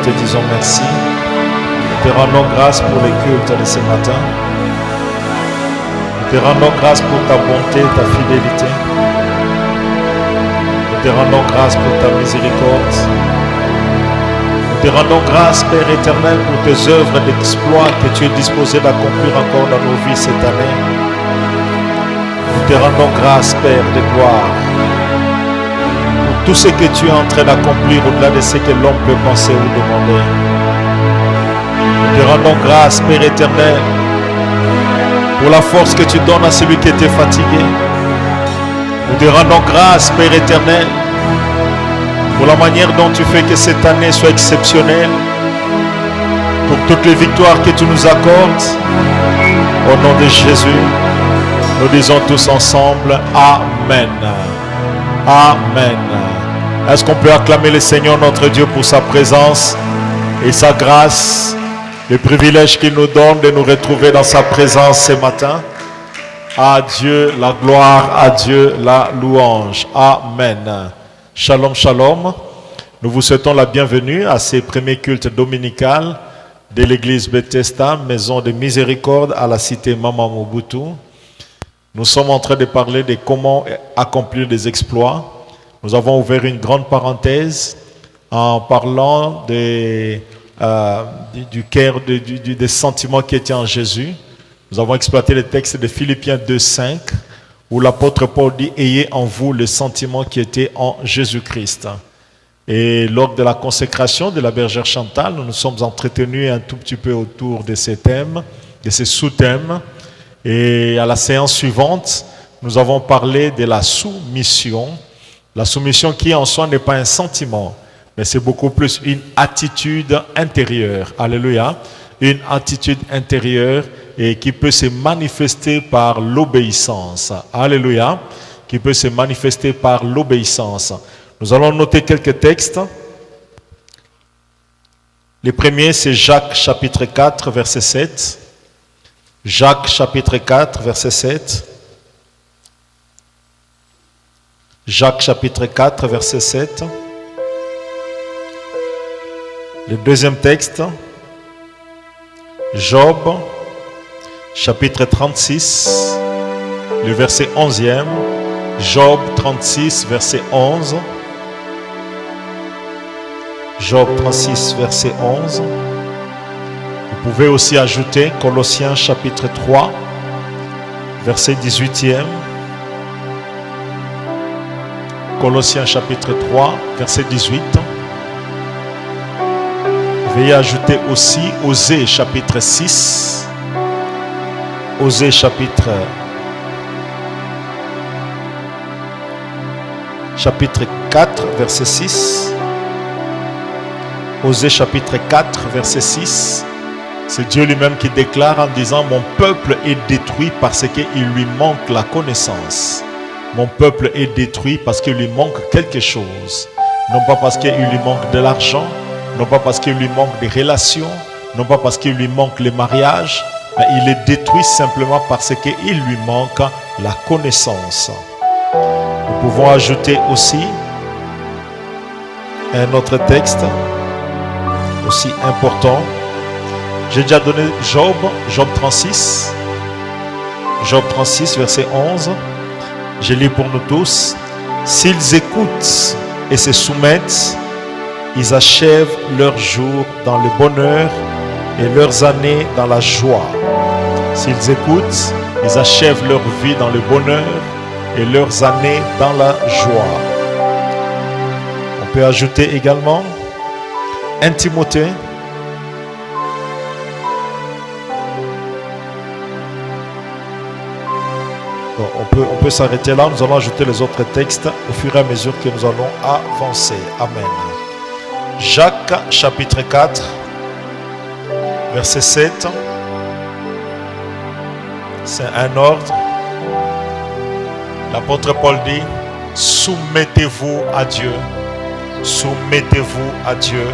te disons merci. Nous te rendons grâce pour les cultes de ce matin. Nous te rendons grâce pour ta bonté, ta fidélité. Nous te rendons grâce pour ta miséricorde. Nous te rendons grâce, Père éternel, pour tes œuvres d'exploit que tu es disposé d'accomplir encore dans nos vies cette année. Nous te rendons grâce, Père de gloire, pour tout ce que tu es en train d'accomplir au-delà de ce que l'homme peut penser ou demander. Nous te rendons grâce, Père éternel, pour la force que tu donnes à celui qui était fatigué. Nous te rendons grâce, Père éternel, pour la manière dont tu fais que cette année soit exceptionnelle, pour toutes les victoires que tu nous accordes. Au nom de Jésus, nous disons tous ensemble Amen. Amen. Est-ce qu'on peut acclamer le Seigneur notre Dieu pour sa présence et sa grâce, le privilège qu'il nous donne de nous retrouver dans sa présence ce matin? À Dieu la gloire, à Dieu la louange. Amen. Shalom, shalom. Nous vous souhaitons la bienvenue à ces premiers cultes dominicales de l'église Bethesda, maison de miséricorde à la cité Mama Mobutu. Nous sommes en train de parler de comment accomplir des exploits. Nous avons ouvert une grande parenthèse en parlant du cœur, des sentiments qui étaient en Jésus. Nous avons exploité le texte de Philippiens 2:5 où l'apôtre Paul dit « Ayez en vous le sentiment qui était en Jésus-Christ ». Et lors de la consécration de la bergère Chantal, nous nous sommes entretenus un tout petit peu autour de ces thèmes, de ces sous-thèmes. Et à la séance suivante, nous avons parlé de la soumission. La soumission qui en soi n'est pas un sentiment, mais c'est beaucoup plus une attitude intérieure. Alléluia. Une attitude intérieure et qui peut se manifester par l'obéissance. Alléluia. Qui peut se manifester par l'obéissance. Nous allons noter quelques textes. Le premier, c'est Jacques chapitre 4, verset 7. Jacques chapitre 4, verset 7. Jacques chapitre 4, verset 7. Le deuxième texte, Job chapitre 36, le verset 11e. Job 36, verset 11. Job 36, verset 11. Vous pouvez aussi ajouter Colossiens chapitre 3, verset 18e. Colossiens chapitre 3, verset 18. Veuillez ajouter aussi Osée chapitre 6. Osée chapitre 4, verset 6. Osée chapitre 4, verset 6. C'est Dieu lui-même qui déclare en disant « Mon peuple est détruit parce qu'il lui manque la connaissance. Mon peuple est détruit parce qu'il lui manque quelque chose. Non pas parce qu'il lui manque de l'argent, non pas parce qu'il lui manque des relations, non pas parce qu'il lui manque le mariage, mais il est détruit simplement parce qu'il lui manque la connaissance. » Nous pouvons ajouter aussi un autre texte aussi important. J'ai déjà donné Job 36. Job 36, verset 11. Je lis pour nous tous. S'ils écoutent et se soumettent, ils achèvent leurs jours dans le bonheur et leurs années dans la joie. S'ils écoutent, ils achèvent leur vie dans le bonheur et leurs années dans la joie. On peut ajouter également 1 Timothée. Bon, on peut s'arrêter là. Nous allons ajouter les autres textes au fur et à mesure que nous allons avancer. Amen. Jacques chapitre 4, verset 7. C'est un ordre. L'apôtre Paul dit, soumettez-vous à Dieu. Soumettez-vous à Dieu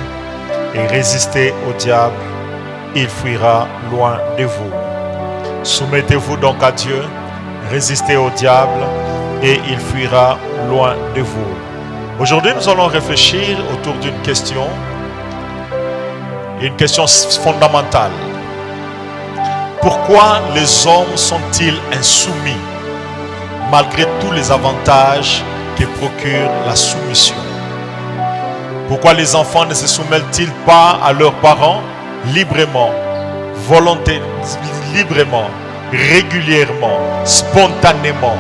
et résistez au diable. Il fuira loin de vous. Soumettez-vous donc à Dieu. Résistez au diable et il fuira loin de vous. Aujourd'hui, nous allons réfléchir autour d'une question une question fondamentale. Pourquoi les hommes sont-ils insoumis malgré tous les avantages que procure la soumission? Pourquoi les enfants ne se soumettent-ils pas à leurs parents librement, librement, régulièrement, spontanément?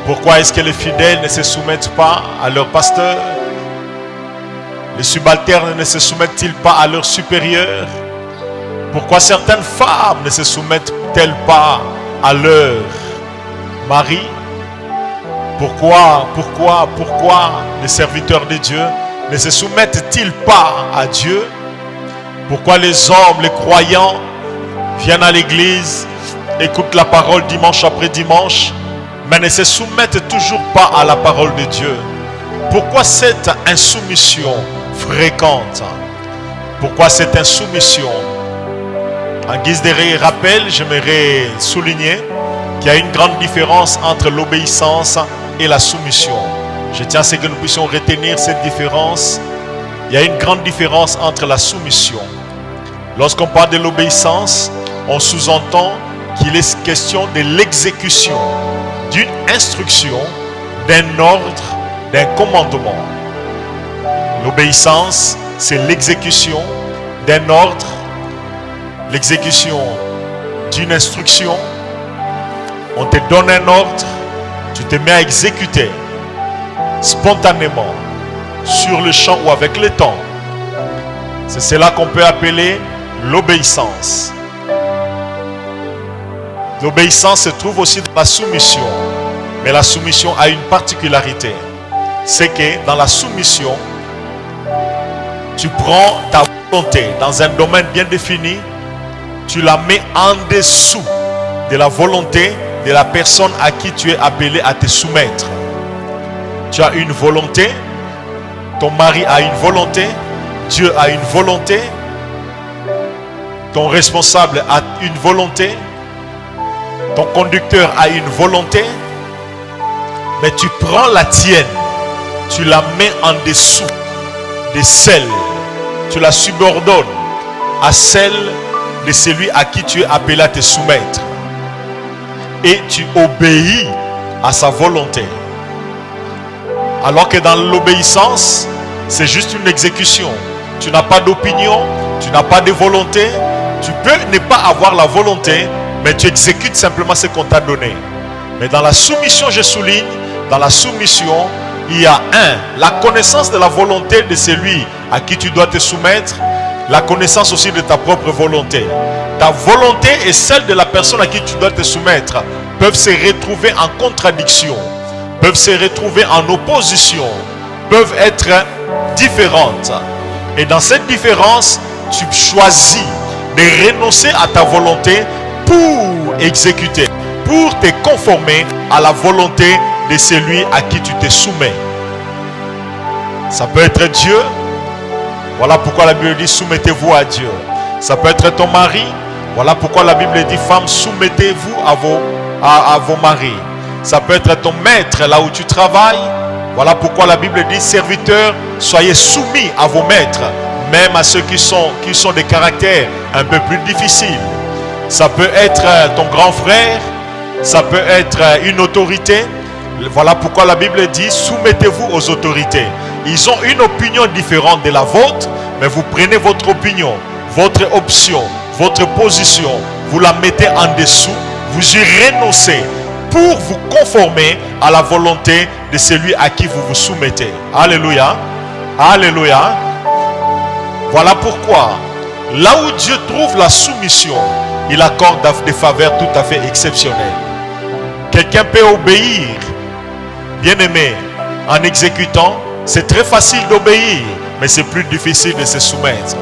Pourquoi est-ce que les fidèles ne se soumettent pas à leur pasteur? Les subalternes ne se soumettent-ils pas à leurs supérieurs? Pourquoi certaines femmes ne se soumettent-elles pas à leur mari? Pourquoi les serviteurs de Dieu ne se soumettent-ils pas à Dieu? Pourquoi les hommes, les croyants, viennent à l'église, écoutent la parole dimanche après dimanche, mais ne se soumettent toujours pas à la parole de Dieu? Pourquoi cette insoumission fréquente? Pourquoi cette insoumission? En guise de rappel, j'aimerais souligner qu'il y a une grande différence entre l'obéissance et la soumission. Je tiens à ce que nous puissions retenir cette différence. Il y a une grande différence entre la soumission. Lorsqu'on parle de l'obéissance, on sous-entend qu'il est question de l'exécution d'une instruction, d'un ordre, d'un commandement. L'obéissance, c'est l'exécution d'un ordre, l'exécution d'une instruction. On te donne un ordre, tu te mets à exécuter spontanément, sur le champ ou avec le temps. C'est cela qu'on peut appeler l'obéissance. L'obéissance se trouve aussi dans la soumission. Mais la soumission a une particularité. C'est que dans la soumission, tu prends ta volonté dans un domaine bien défini, tu la mets en dessous de la volonté de la personne à qui tu es appelé à te soumettre. Tu as une volonté, ton mari a une volonté, Dieu a une volonté, ton responsable a une volonté, ton conducteur a une volonté, mais tu prends la tienne, tu la mets en dessous de celle, tu la subordonnes à celle de celui à qui tu es appelé à te soumettre. Et tu obéis à sa volonté. Alors que dans l'obéissance, c'est juste une exécution. Tu n'as pas d'opinion, tu n'as pas de volonté. Tu peux ne pas avoir la volonté, mais tu exécutes simplement ce qu'on t'a donné. Mais dans la soumission, je souligne, dans la soumission, il y a la connaissance de la volonté de celui à qui tu dois te soumettre, la connaissance aussi de ta propre volonté. Ta volonté et celle de la personne à qui tu dois te soumettre peuvent se retrouver en contradiction, peuvent se retrouver en opposition, peuvent être différentes. Et dans cette différence, tu choisis de renoncer à ta volonté pour exécuter, pour te conformer à la volonté de celui à qui tu te soumets. Ça peut être Dieu. Voilà pourquoi la Bible dit soumettez-vous à Dieu. Ça peut être ton mari. Voilà pourquoi la Bible dit femmes, soumettez-vous à vos maris. Ça peut être ton maître là où tu travailles. Voilà pourquoi la Bible dit serviteurs, soyez soumis à vos maîtres, même à ceux qui sont des caractères un peu plus difficiles. Ça peut être ton grand frère, ça peut être une autorité. Voilà pourquoi la Bible dit soumettez-vous aux autorités. Ils ont une opinion différente de la vôtre, mais vous prenez votre opinion, votre option, votre position, vous la mettez en dessous, vous y renoncez pour vous conformer à la volonté de celui à qui vous vous soumettez. Alléluia. Alléluia. Voilà pourquoi, là où Dieu trouve la soumission, il accorde des faveurs tout à fait exceptionnelles. Quelqu'un peut obéir, bien aimé, en exécutant. C'est très facile d'obéir, mais c'est plus difficile de se soumettre.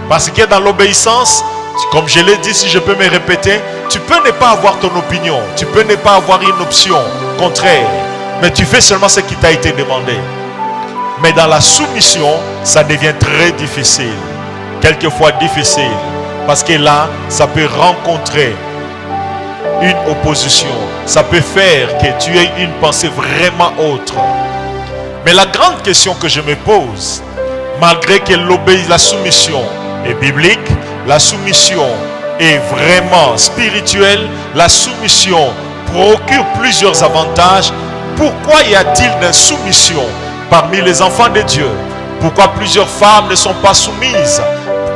Parce que dans l'obéissance, comme je l'ai dit, si je peux me répéter, tu peux ne pas avoir ton opinion, tu peux ne pas avoir une option contraire, mais tu fais seulement ce qui t'a été demandé. Mais dans la soumission, ça devient très difficile, quelquefois difficile, parce que là, ça peut rencontrer une opposition, ça peut faire que tu aies une pensée vraiment autre. Mais la grande question que je me pose, malgré que la soumission est biblique, la soumission est vraiment spirituelle, la soumission procure plusieurs avantages. Pourquoi y a-t-il d'insoumission parmi les enfants de Dieu? Pourquoi plusieurs femmes ne sont pas soumises?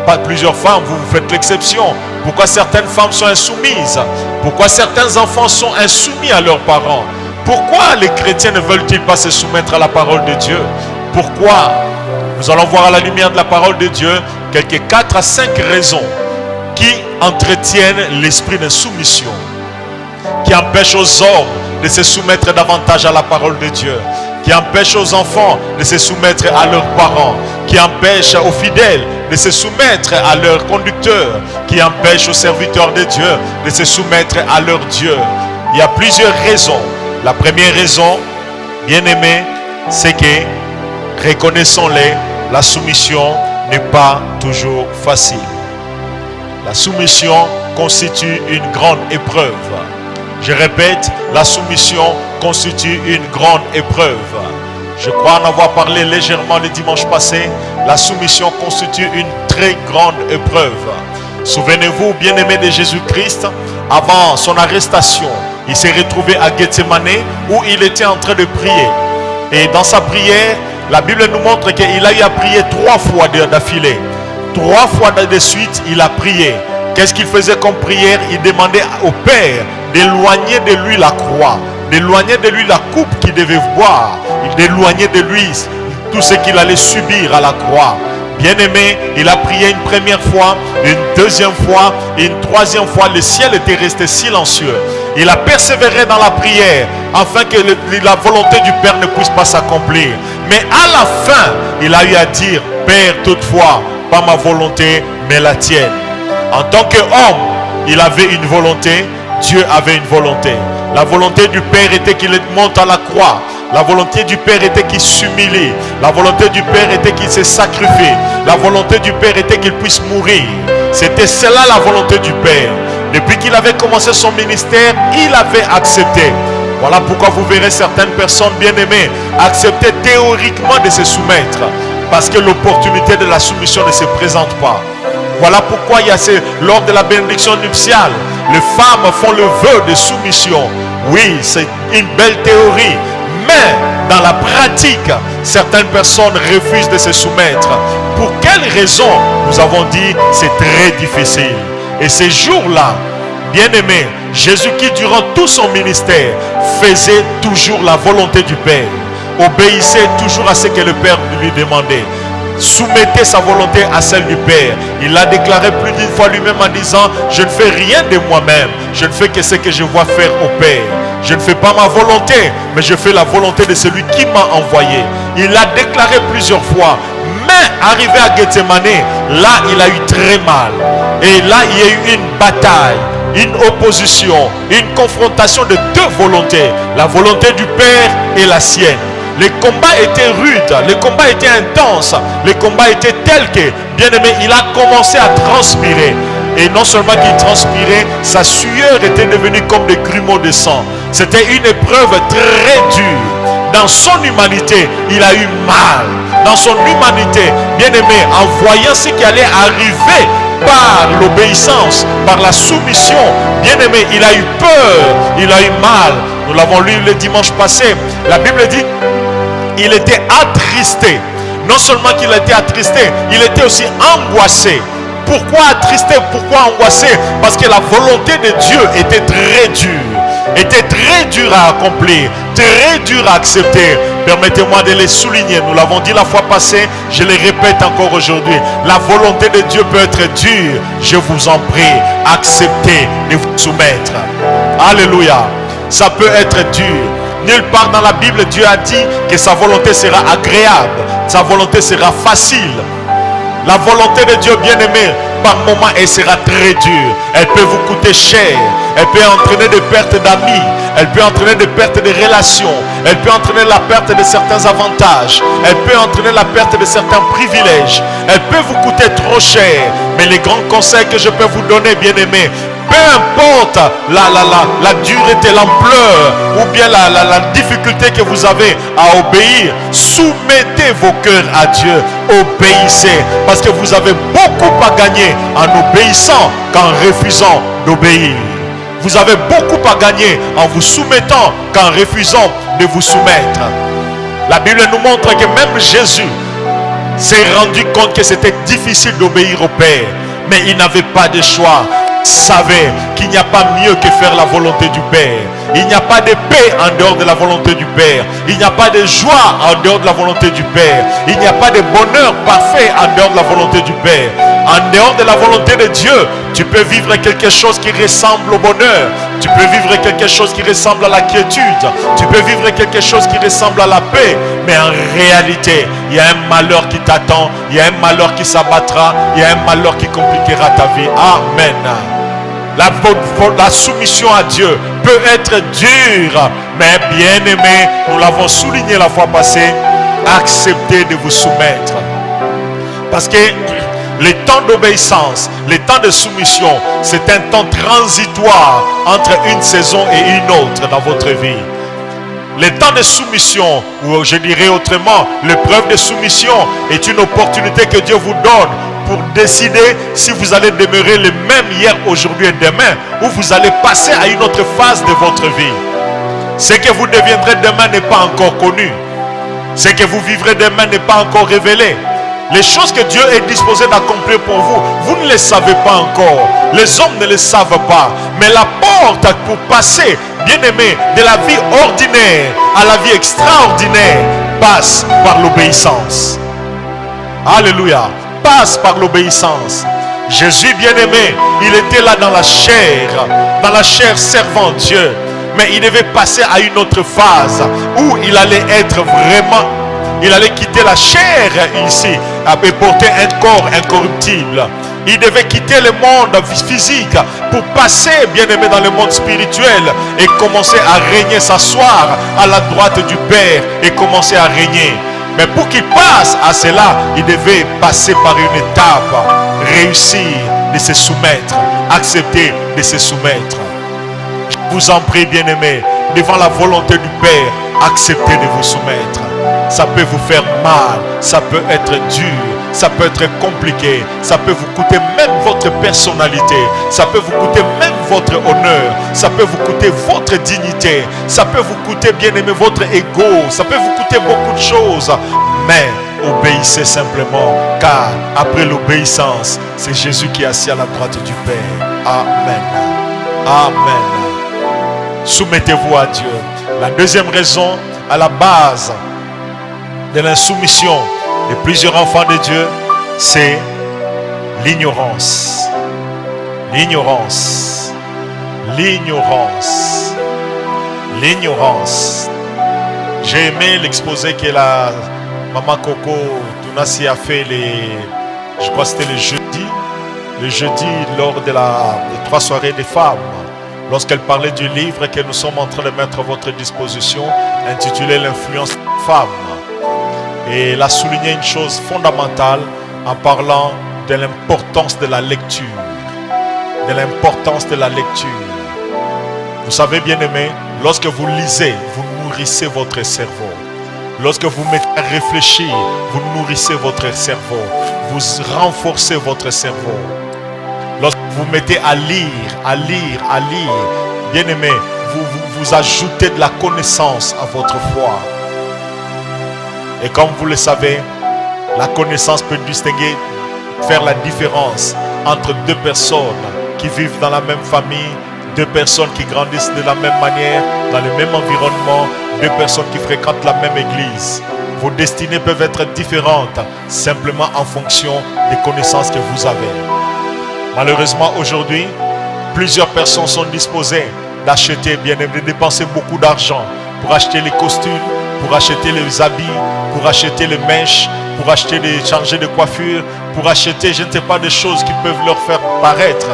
Pas plusieurs femmes, vous faites l'exception. Pourquoi certaines femmes sont insoumises? Pourquoi certains enfants sont insoumis à leurs parents? Pourquoi les chrétiens ne veulent-ils pas se soumettre à la parole de Dieu? Pourquoi? Nous allons voir à la lumière de la parole de Dieu quelques 4 à 5 raisons qui entretiennent l'esprit d'insoumission, qui empêchent aux hommes de se soumettre davantage à la parole de Dieu, qui empêchent aux enfants de se soumettre à leurs parents, qui empêchent aux fidèles de se soumettre à leurs conducteurs, qui empêchent aux serviteurs de Dieu de se soumettre à leur Dieu. Il y a plusieurs raisons. La première raison, bien aimé, c'est que, reconnaissons-les, la soumission n'est pas toujours facile. La soumission constitue une grande épreuve. Je répète, la soumission constitue une grande épreuve. Je crois en avoir parlé légèrement le dimanche passé. La soumission constitue une très grande épreuve. Souvenez-vous, bien-aimés de Jésus-Christ, avant son arrestation, il s'est retrouvé à Gethsemane où il était en train de prier. Et dans sa prière, la Bible nous montre qu'il a eu à prier 3 fois d'affilée. 3 fois de suite, il a prié. Qu'est-ce qu'il faisait comme prière? Il demandait au Père d'éloigner de lui la croix, d'éloigner de lui la coupe qu'il devait boire, d'éloigner de lui tout ce qu'il allait subir à la croix. Bien-aimé, il a prié une première fois, une deuxième fois et une troisième fois. Le ciel était resté silencieux. Il a persévéré dans la prière afin que la volonté du Père ne puisse pas s'accomplir. Mais à la fin, il a eu à dire: Père, toutefois, pas ma volonté, mais la tienne. En tant qu'homme, il avait une volonté, Dieu avait une volonté. La volonté du Père était qu'il monte à la croix. La volonté du Père était qu'il s'humilie. La volonté du Père était qu'il se sacrifie. La volonté du Père était qu'il puisse mourir. C'était cela la volonté du Père. Depuis qu'il avait commencé son ministère, il avait accepté. Voilà pourquoi vous verrez certaines personnes bien-aimées accepter théoriquement de se soumettre. Parce que l'opportunité de la soumission ne se présente pas. Voilà pourquoi il y a lors de la bénédiction nuptiale, les femmes font le vœu de soumission. Oui, c'est une belle théorie. Mais dans la pratique, certaines personnes refusent de se soumettre. Pour quelle raison? Nous avons dit c'est très difficile. Et ces jours-là, bien-aimés, Jésus qui durant tout son ministère faisait toujours la volonté du Père, obéissait toujours à ce que le Père lui demandait, soumettait sa volonté à celle du Père. Il l'a déclaré plus d'une fois lui-même en disant: je ne fais rien de moi-même, je ne fais que ce que je vois faire au Père. Je ne fais pas ma volonté, mais je fais la volonté de celui qui m'a envoyé. Il l'a déclaré plusieurs fois. Mais arrivé à Gethsemane, là il a eu très mal. Et là il y a eu une bataille, une opposition, une confrontation de 2 volontés. La volonté du Père et la sienne. Les combats étaient rudes, les combats étaient intenses, les combats étaient tels que, bien aimé, il a commencé à transpirer. Et non seulement qu'il transpirait, sa sueur était devenue comme des grumeaux de sang. C'était une épreuve très dure. Dans son humanité, il a eu mal. Dans son humanité, bien aimé, en voyant ce qui allait arriver par l'obéissance, par la soumission, bien aimé, il a eu peur, il a eu mal. Nous l'avons lu le dimanche passé. La Bible dit: il était attristé. Non seulement qu'il était attristé, il était aussi angoissé. Pourquoi attristé? Pourquoi angoissé? Parce que la volonté de Dieu était très dure à accomplir, très dure à accepter. Permettez-moi de les souligner. Nous l'avons dit la fois passée, je les répète encore aujourd'hui. La volonté de Dieu peut être dure. Je vous en prie, acceptez de vous soumettre. Alléluia. Ça peut être dur. Nulle part dans la Bible, Dieu a dit que sa volonté sera agréable. Sa volonté sera facile. La volonté de Dieu, bien-aimé, par moments elle sera très dure. Elle peut vous coûter cher. Elle peut entraîner des pertes d'amis. Elle peut entraîner des pertes de relations. Elle peut entraîner la perte de certains avantages. Elle peut entraîner la perte de certains privilèges. Elle peut vous coûter trop cher. Mais les grands conseils que je peux vous donner, bien-aimés, peu importe la dureté, l'ampleur ou bien la difficulté que vous avez à obéir, soumettez vos cœurs à Dieu, obéissez, parce que vous avez beaucoup à gagner en obéissant qu'en refusant d'obéir. Vous avez beaucoup à gagner en vous soumettant qu'en refusant de vous soumettre. La Bible nous montre que même Jésus s'est rendu compte que c'était difficile d'obéir au Père, mais il n'avait pas de choix. Savait qu'il n'y a pas mieux que faire la volonté du Père. Il n'y a pas de paix en dehors de la volonté du Père. Il n'y a pas de joie en dehors de la volonté du Père. Il n'y a pas de bonheur parfait en dehors de la volonté du Père. En dehors de la volonté de Dieu, tu peux vivre quelque chose qui ressemble au bonheur. Tu peux vivre quelque chose qui ressemble à la quiétude. Tu peux vivre quelque chose qui ressemble à la paix. Mais en réalité, il y a un malheur qui t'attend. Il y a un malheur qui s'abattra. Il y a un malheur qui compliquera ta vie. Amen. La soumission à Dieu peut être dure, mais bien aimé, nous l'avons souligné la fois passée, acceptez de vous soumettre. Parce que le temps d'obéissance, le temps de soumission, c'est un temps transitoire entre une saison et une autre dans votre vie. Le temps de soumission, ou je dirais autrement, l'épreuve de soumission est une opportunité que Dieu vous donne pour décider si vous allez demeurer le même hier, aujourd'hui et demain, ou vous allez passer à une autre phase de votre vie. Ce que vous deviendrez demain n'est pas encore connu. Ce que vous vivrez demain n'est pas encore révélé. Les choses que Dieu est disposé d'accomplir pour vous, vous ne les savez pas encore. Les hommes ne les savent pas. Mais la porte pour passer, bien aimé, de la vie ordinaire à la vie extraordinaire passe par l'obéissance. Alléluia. Passe par l'obéissance. Jésus bien-aimé, il était là dans la chair servant Dieu, mais il devait passer à une autre phase où il allait être vraiment, il allait quitter la chair ici et porter un corps incorruptible. Il devait quitter le monde physique pour passer, bien-aimé, dans le monde spirituel et commencer à régner, s'asseoir à la droite du Père et commencer à régner. Mais pour qu'il passe à cela, il devait passer par une étape, réussir de se soumettre, accepter de se soumettre. Je vous en prie, bien-aimés, devant la volonté du Père, acceptez de vous soumettre. Ça peut vous faire mal, ça peut être dur, ça peut être compliqué, ça peut vous coûter même votre personnalité, ça peut vous coûter même votre honneur, ça peut vous coûter votre dignité, ça peut vous coûter, bien-aimé, votre ego, ça peut vous coûter beaucoup de choses, mais obéissez simplement, car après l'obéissance, c'est Jésus qui est assis à la droite du Père. Amen. Amen. Soumettez-vous à Dieu. La deuxième raison, à la base de l'insoumission de plusieurs enfants de Dieu, c'est l'ignorance. L'ignorance. L'ignorance. L'ignorance. J'ai aimé l'exposé que la maman Coco Tunasi a fait je crois que c'était le jeudi lors des 3 soirées des femmes, lorsqu'elle parlait du livre que nous sommes en train de mettre à votre disposition, intitulé L'influence des femmes. Et elle a souligné une chose fondamentale en parlant de l'importance de la lecture. De l'importance de la lecture. Vous savez, bien aimé, lorsque vous lisez, vous nourrissez votre cerveau. Lorsque vous mettez à réfléchir, vous nourrissez votre cerveau. Vous renforcez votre cerveau. Lorsque vous mettez à lire, bien aimé, vous ajoutez de la connaissance à votre foi. Et comme vous le savez, la connaissance peut distinguer, faire la différence entre deux personnes qui vivent dans la même famille, deux personnes qui grandissent de la même manière, dans le même environnement, deux personnes qui fréquentent la même église. Vos destinées peuvent être différentes simplement en fonction des connaissances que vous avez. Malheureusement, aujourd'hui, plusieurs personnes sont disposées d'acheter, bien aimé, de dépenser beaucoup d'argent pour acheter les costumes, pour acheter les habits, pour acheter les mèches, pour acheter changer de coiffure, pour acheter, je ne sais pas, des choses qui peuvent leur faire paraître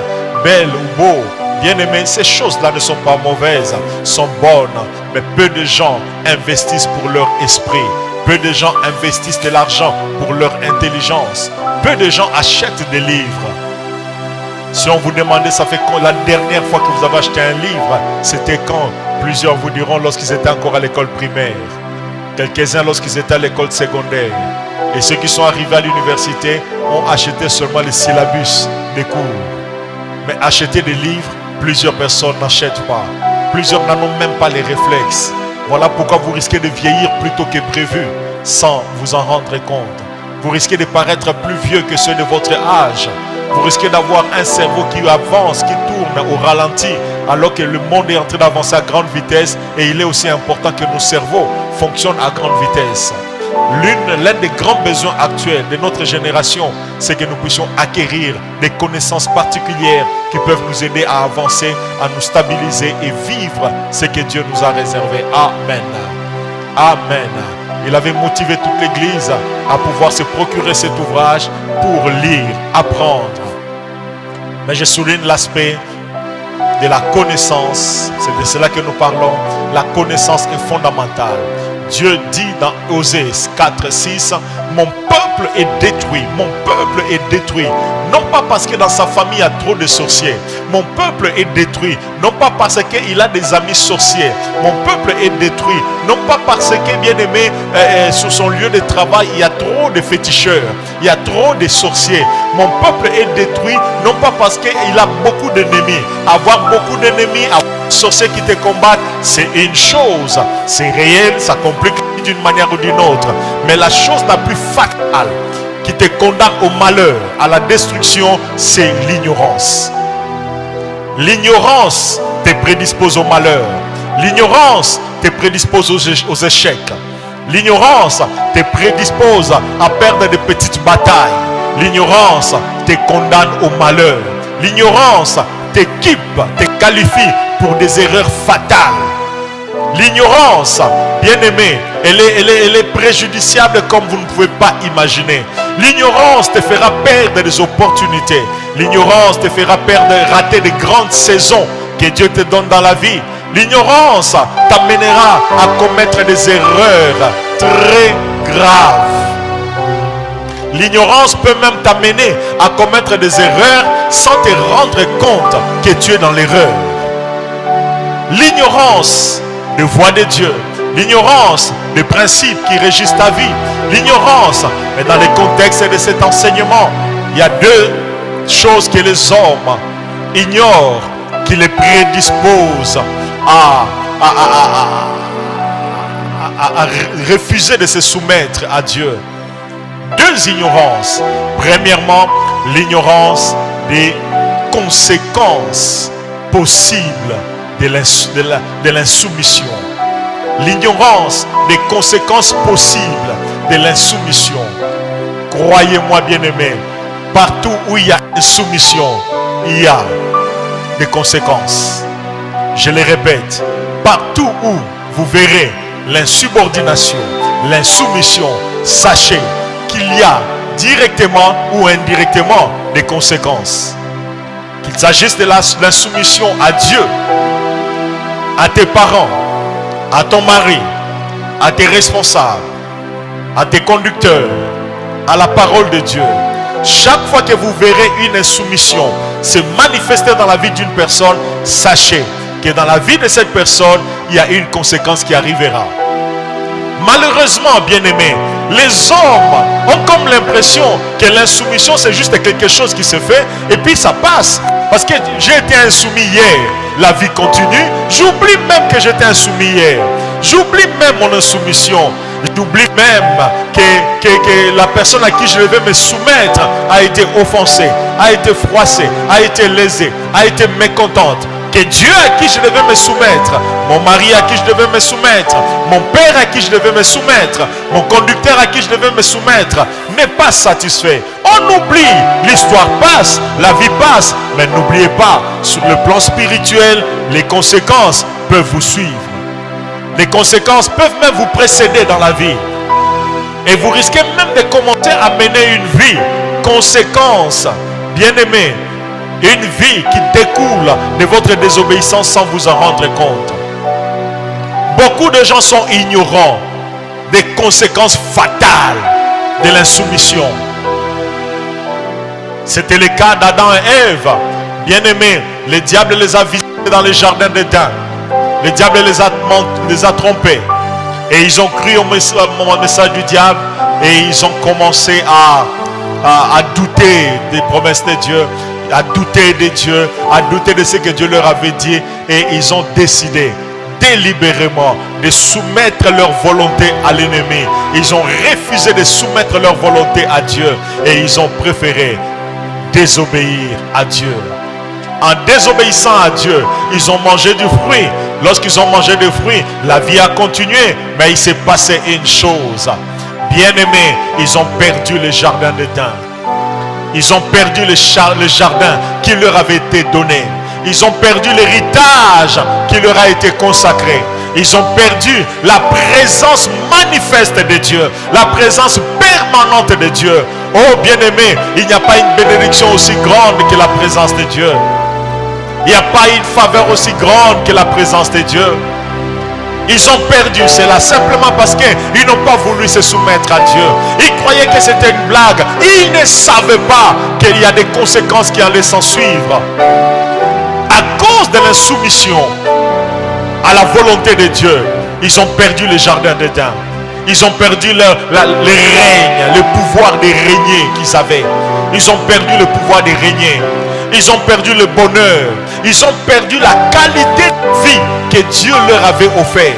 belles ou beaux. Bien-aimés, ces choses-là ne sont pas mauvaises, sont bonnes, mais peu de gens investissent pour leur esprit. Peu de gens investissent de l'argent pour leur intelligence. Peu de gens achètent des livres. Si on vous demandait, ça fait quand la dernière fois que vous avez acheté un livre, c'était quand? Plusieurs vous diront lorsqu'ils étaient encore à l'école primaire. Quelques-uns lorsqu'ils étaient à l'école secondaire. Et ceux qui sont arrivés à l'université ont acheté seulement les syllabus des cours. Mais acheter des livres, plusieurs personnes n'achètent pas. Plusieurs n'en ont même pas les réflexes. Voilà pourquoi vous risquez de vieillir plus tôt que prévu, sans vous en rendre compte. Vous risquez de paraître plus vieux que ceux de votre âge. Vous risquez d'avoir un cerveau qui avance, qui tourne au ralenti, alors que le monde est en train d'avancer à grande vitesse. Et il est aussi important que nos cerveaux fonctionnent à grande vitesse. L'un des grands besoins actuels de notre génération, c'est que nous puissions acquérir des connaissances particulières qui peuvent nous aider à avancer, à nous stabiliser et vivre ce que Dieu nous a réservé. Amen. Amen. Il avait motivé toute l'Église à pouvoir se procurer cet ouvrage pour lire, apprendre. Mais je souligne l'aspect de la connaissance. C'est de cela que nous parlons. La connaissance est fondamentale. Dieu dit dans Osée 4:6, mon peuple est détruit, mon peuple est détruit. Non pas parce que dans sa famille il y a trop de sorciers. Mon peuple est détruit. Non pas parce qu'il a des amis sorciers. Mon peuple est détruit. Non pas parce que, bien aimé, sur son lieu de travail, il y a trop de féticheurs. Il y a trop de sorciers. Mon peuple est détruit. Non pas parce qu'il a beaucoup d'ennemis. Avoir beaucoup d'ennemis, avoir des sorciers qui te combattent, c'est une chose. C'est réel, ça complique d'une manière ou d'une autre. Mais la chose la plus fatale qui te condamne au malheur, à la destruction, c'est l'ignorance. L'ignorance te prédispose au malheur. L'ignorance te prédispose aux échecs. L'ignorance te prédispose à perdre de petites batailles. L'ignorance te condamne au malheur. L'ignorance t'équipe, te qualifie pour des erreurs fatales. L'ignorance, bien aimé, elle est préjudiciable comme vous ne pouvez pas imaginer. L'ignorance te fera perdre des opportunités. L'ignorance te fera rater de grandes saisons que Dieu te donne dans la vie. L'ignorance t'amènera à commettre des erreurs très graves. L'ignorance peut même t'amener à commettre des erreurs sans te rendre compte que tu es dans l'erreur. L'ignorance de voix de Dieu, l'ignorance des principes qui régissent ta vie, l'ignorance, mais dans le contexte de cet enseignement, il y a deux choses que les hommes ignorent qui les prédisposent à refuser de se soumettre à Dieu. Deux ignorances. Premièrement, l'ignorance des conséquences possibles de l'insoumission. L'ignorance des conséquences possibles de l'insoumission. Croyez-moi, bien-aimés, partout où il y a insoumission, il y a des conséquences. Je le répète, partout où vous verrez l'insubordination, l'insoumission, sachez qu'il y a directement ou indirectement des conséquences. Qu'il s'agisse de l'insoumission à Dieu, à tes parents, à ton mari, à tes responsables, à tes conducteurs, à la parole de Dieu. Chaque fois que vous verrez une insoumission se manifester dans la vie d'une personne, sachez que dans la vie de cette personne, il y a une conséquence qui arrivera. Malheureusement, bien-aimés, les hommes ont comme l'impression que l'insoumission c'est juste quelque chose qui se fait et puis ça passe. Parce que j'ai été insoumis hier, la vie continue. J'oublie même que j'étais insoumis hier. J'oublie même mon insoumission. J'oublie même que la personne à qui je devais me soumettre a été offensée, a été froissée, a été lésée, a été mécontente. Que Dieu à qui je devais me soumettre, mon mari à qui je devais me soumettre, mon père à qui je devais me soumettre, mon conducteur à qui je devais me soumettre, n'est pas satisfait. On oublie, l'histoire passe, la vie passe, mais n'oubliez pas, sur le plan spirituel, les conséquences peuvent vous suivre. Les conséquences peuvent même vous précéder dans la vie. Et vous risquez même de commencer à mener une vie conséquence, bien-aimé, une vie qui découle de votre désobéissance sans vous en rendre compte. Beaucoup de gens sont ignorants des conséquences fatales de l'insoumission. C'était le cas d'Adam et Ève. Bien-aimés, le diable les a visités dans le jardin d'Éden. Le diable les a trompés. Et ils ont cru au message du diable. Et ils ont commencé à douter des promesses de Dieu, à douter de Dieu, à douter de ce que Dieu leur avait dit. Et ils ont décidé délibérément de soumettre leur volonté à l'ennemi. Ils ont refusé de soumettre leur volonté à Dieu. Et ils ont préféré désobéir à Dieu. En désobéissant à Dieu, ils ont mangé du fruit. Lorsqu'ils ont mangé du fruit, la vie a continué. Mais il s'est passé une chose. Bien-aimés, ils ont perdu le jardin d'Éden. Ils ont perdu le jardin qui leur avait été donné. Ils ont perdu l'héritage qui leur a été consacré. Ils ont perdu la présence manifeste de Dieu, la présence permanente de Dieu. Oh bien-aimé, il n'y a pas une bénédiction aussi grande que la présence de Dieu. Il n'y a pas une faveur aussi grande que la présence de Dieu. Ils ont perdu cela simplement parce qu'ils n'ont pas voulu se soumettre à Dieu. Ils croyaient que c'était une blague. Ils ne savaient pas qu'il y a des conséquences qui allaient s'en suivre. À cause de l'insoumission à la volonté de Dieu, ils ont perdu le jardin d'Éden. Ils ont perdu le règne, le pouvoir de régner qu'ils avaient. Ils ont perdu le pouvoir de régner. Ils ont perdu le bonheur. Ils ont perdu la qualité de vie que Dieu leur avait offert.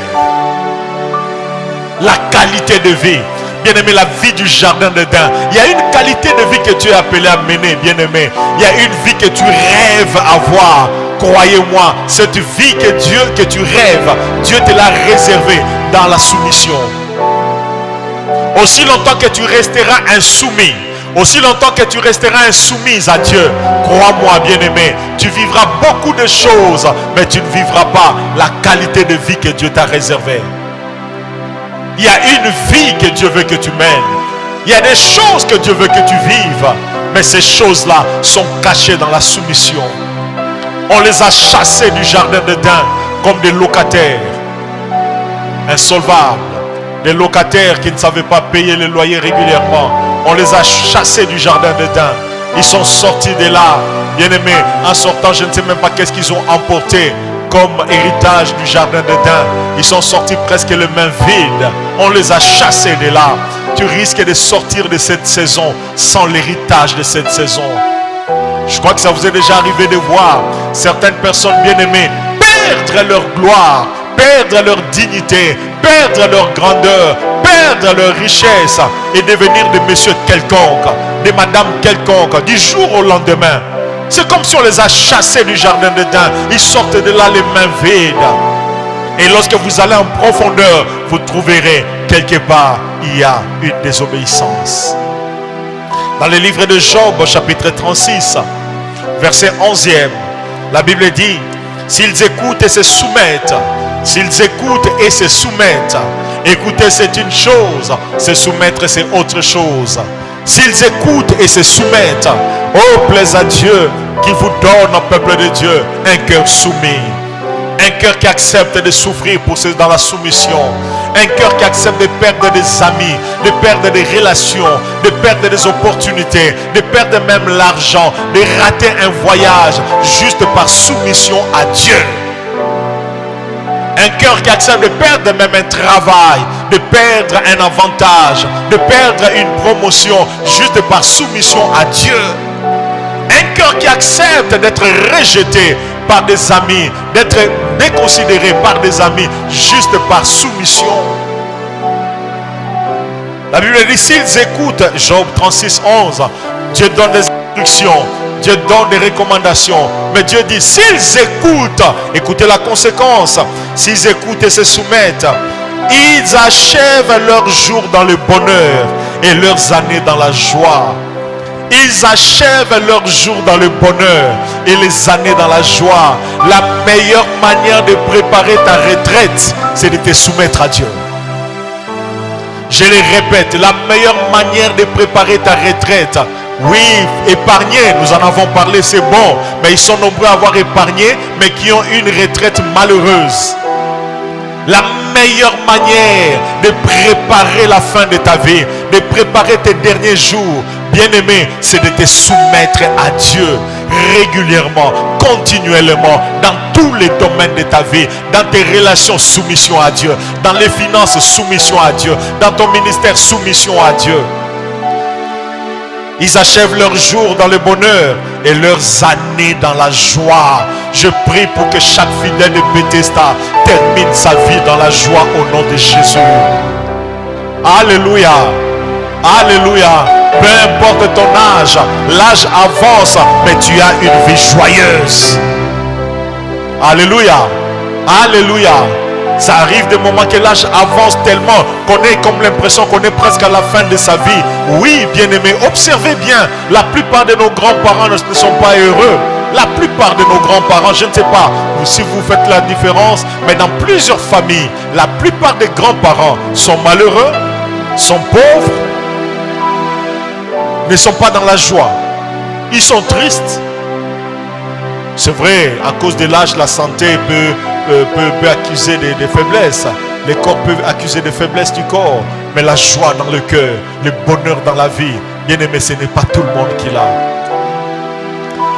La qualité de vie. Bien-aimé, la vie du jardin d'Éden. Il y a une qualité de vie que Dieu est appelé à mener, bien-aimé. Il y a une vie que tu rêves avoir. Croyez-moi, cette vie que tu rêves, Dieu te l'a réservée dans la soumission. Aussi longtemps que tu resteras insoumis, aussi longtemps que tu resteras insoumise à Dieu, crois-moi bien-aimé, tu vivras beaucoup de choses, mais tu ne vivras pas la qualité de vie que Dieu t'a réservée. Il y a une vie que Dieu veut que tu mènes. Il y a des choses que Dieu veut que tu vives, mais ces choses-là sont cachées dans la soumission. On les a chassés du jardin d'Éden comme des locataires insolvables, des locataires qui ne savaient pas payer le loyer régulièrement. On les a chassés du jardin d'Éden. Ils sont sortis de là, bien-aimés. En sortant, je ne sais même pas qu'est-ce qu'ils ont emporté comme héritage du jardin d'Éden. Ils sont sortis presque les mains vides. On les a chassés de là. Tu risques de sortir de cette saison sans l'héritage de cette saison. Je crois que ça vous est déjà arrivé de voir certaines personnes bien-aimées perdre leur gloire, perdre leur dignité, perdre leur grandeur, perdre leur richesse et devenir des messieurs quelconques, des madames quelconques, du jour au lendemain. C'est comme si on les a chassés du jardin d'Éden. Ils sortent de là les mains vides. Et lorsque vous allez en profondeur, vous trouverez quelque part, il y a une désobéissance. Dans le livre de Job, chapitre 36, verset 11e, la Bible dit, s'ils écoutent et se soumettent, s'ils écoutent et se soumettent, écouter c'est une chose, se soumettre c'est autre chose. S'ils écoutent et se soumettent, oh plaise à Dieu qui vous donne au peuple de Dieu un cœur soumis. Un cœur qui accepte de souffrir pour ceux dans la soumission. Un cœur qui accepte de perdre des amis, de perdre des relations, de perdre des opportunités, de perdre même l'argent, de rater un voyage juste par soumission à Dieu. Un cœur qui accepte de perdre même un travail, de perdre un avantage, de perdre une promotion juste par soumission à Dieu. Un cœur qui accepte d'être rejeté par des amis, d'être déconsidéré par des amis juste par soumission. La Bible dit, s'ils écoutent, Job 36, 11, Dieu donne des instructions, Dieu donne des recommandations, mais Dieu dit, s'ils écoutent, écoutez la conséquence, s'ils écoutent et se soumettent, ils achèvent leurs jours dans le bonheur et leurs années dans la joie. Ils achèvent leurs jours dans le bonheur et les années dans la joie. La meilleure manière de préparer ta retraite, c'est de te soumettre à Dieu. Je le répète, la meilleure manière de préparer ta retraite, oui, épargner, nous en avons parlé, c'est bon, mais ils sont nombreux à avoir épargné, mais qui ont une retraite malheureuse. La meilleure manière de préparer la fin de ta vie, de préparer tes derniers jours, bien-aimé, c'est de te soumettre à Dieu régulièrement, continuellement, dans tous les domaines de ta vie, dans tes relations, soumission à Dieu, dans les finances, soumission à Dieu, dans ton ministère, soumission à Dieu. Ils achèvent leurs jours dans le bonheur et leurs années dans la joie. Je prie pour que chaque fidèle de Bethesda termine sa vie dans la joie au nom de Jésus. Alléluia. Alléluia. Peu importe ton âge, l'âge avance, mais tu as une vie joyeuse. Alléluia. Alléluia. Ça arrive des moments que l'âge avance tellement qu'on ait comme l'impression qu'on est presque à la fin de sa vie. Oui, bien-aimé, observez bien. La plupart de nos grands-parents ne sont pas heureux. La plupart de nos grands-parents, je ne sais pas si vous faites la différence, mais dans plusieurs familles, la plupart des grands-parents sont malheureux, sont pauvres, ne sont pas dans la joie. Ils sont tristes. C'est vrai, à cause de l'âge, la santé peut accuser des faiblesses. Les corps peuvent accuser des faiblesses du corps. Mais la joie dans le cœur, le bonheur dans la vie, bien aimé, ce n'est pas tout le monde qui l'a.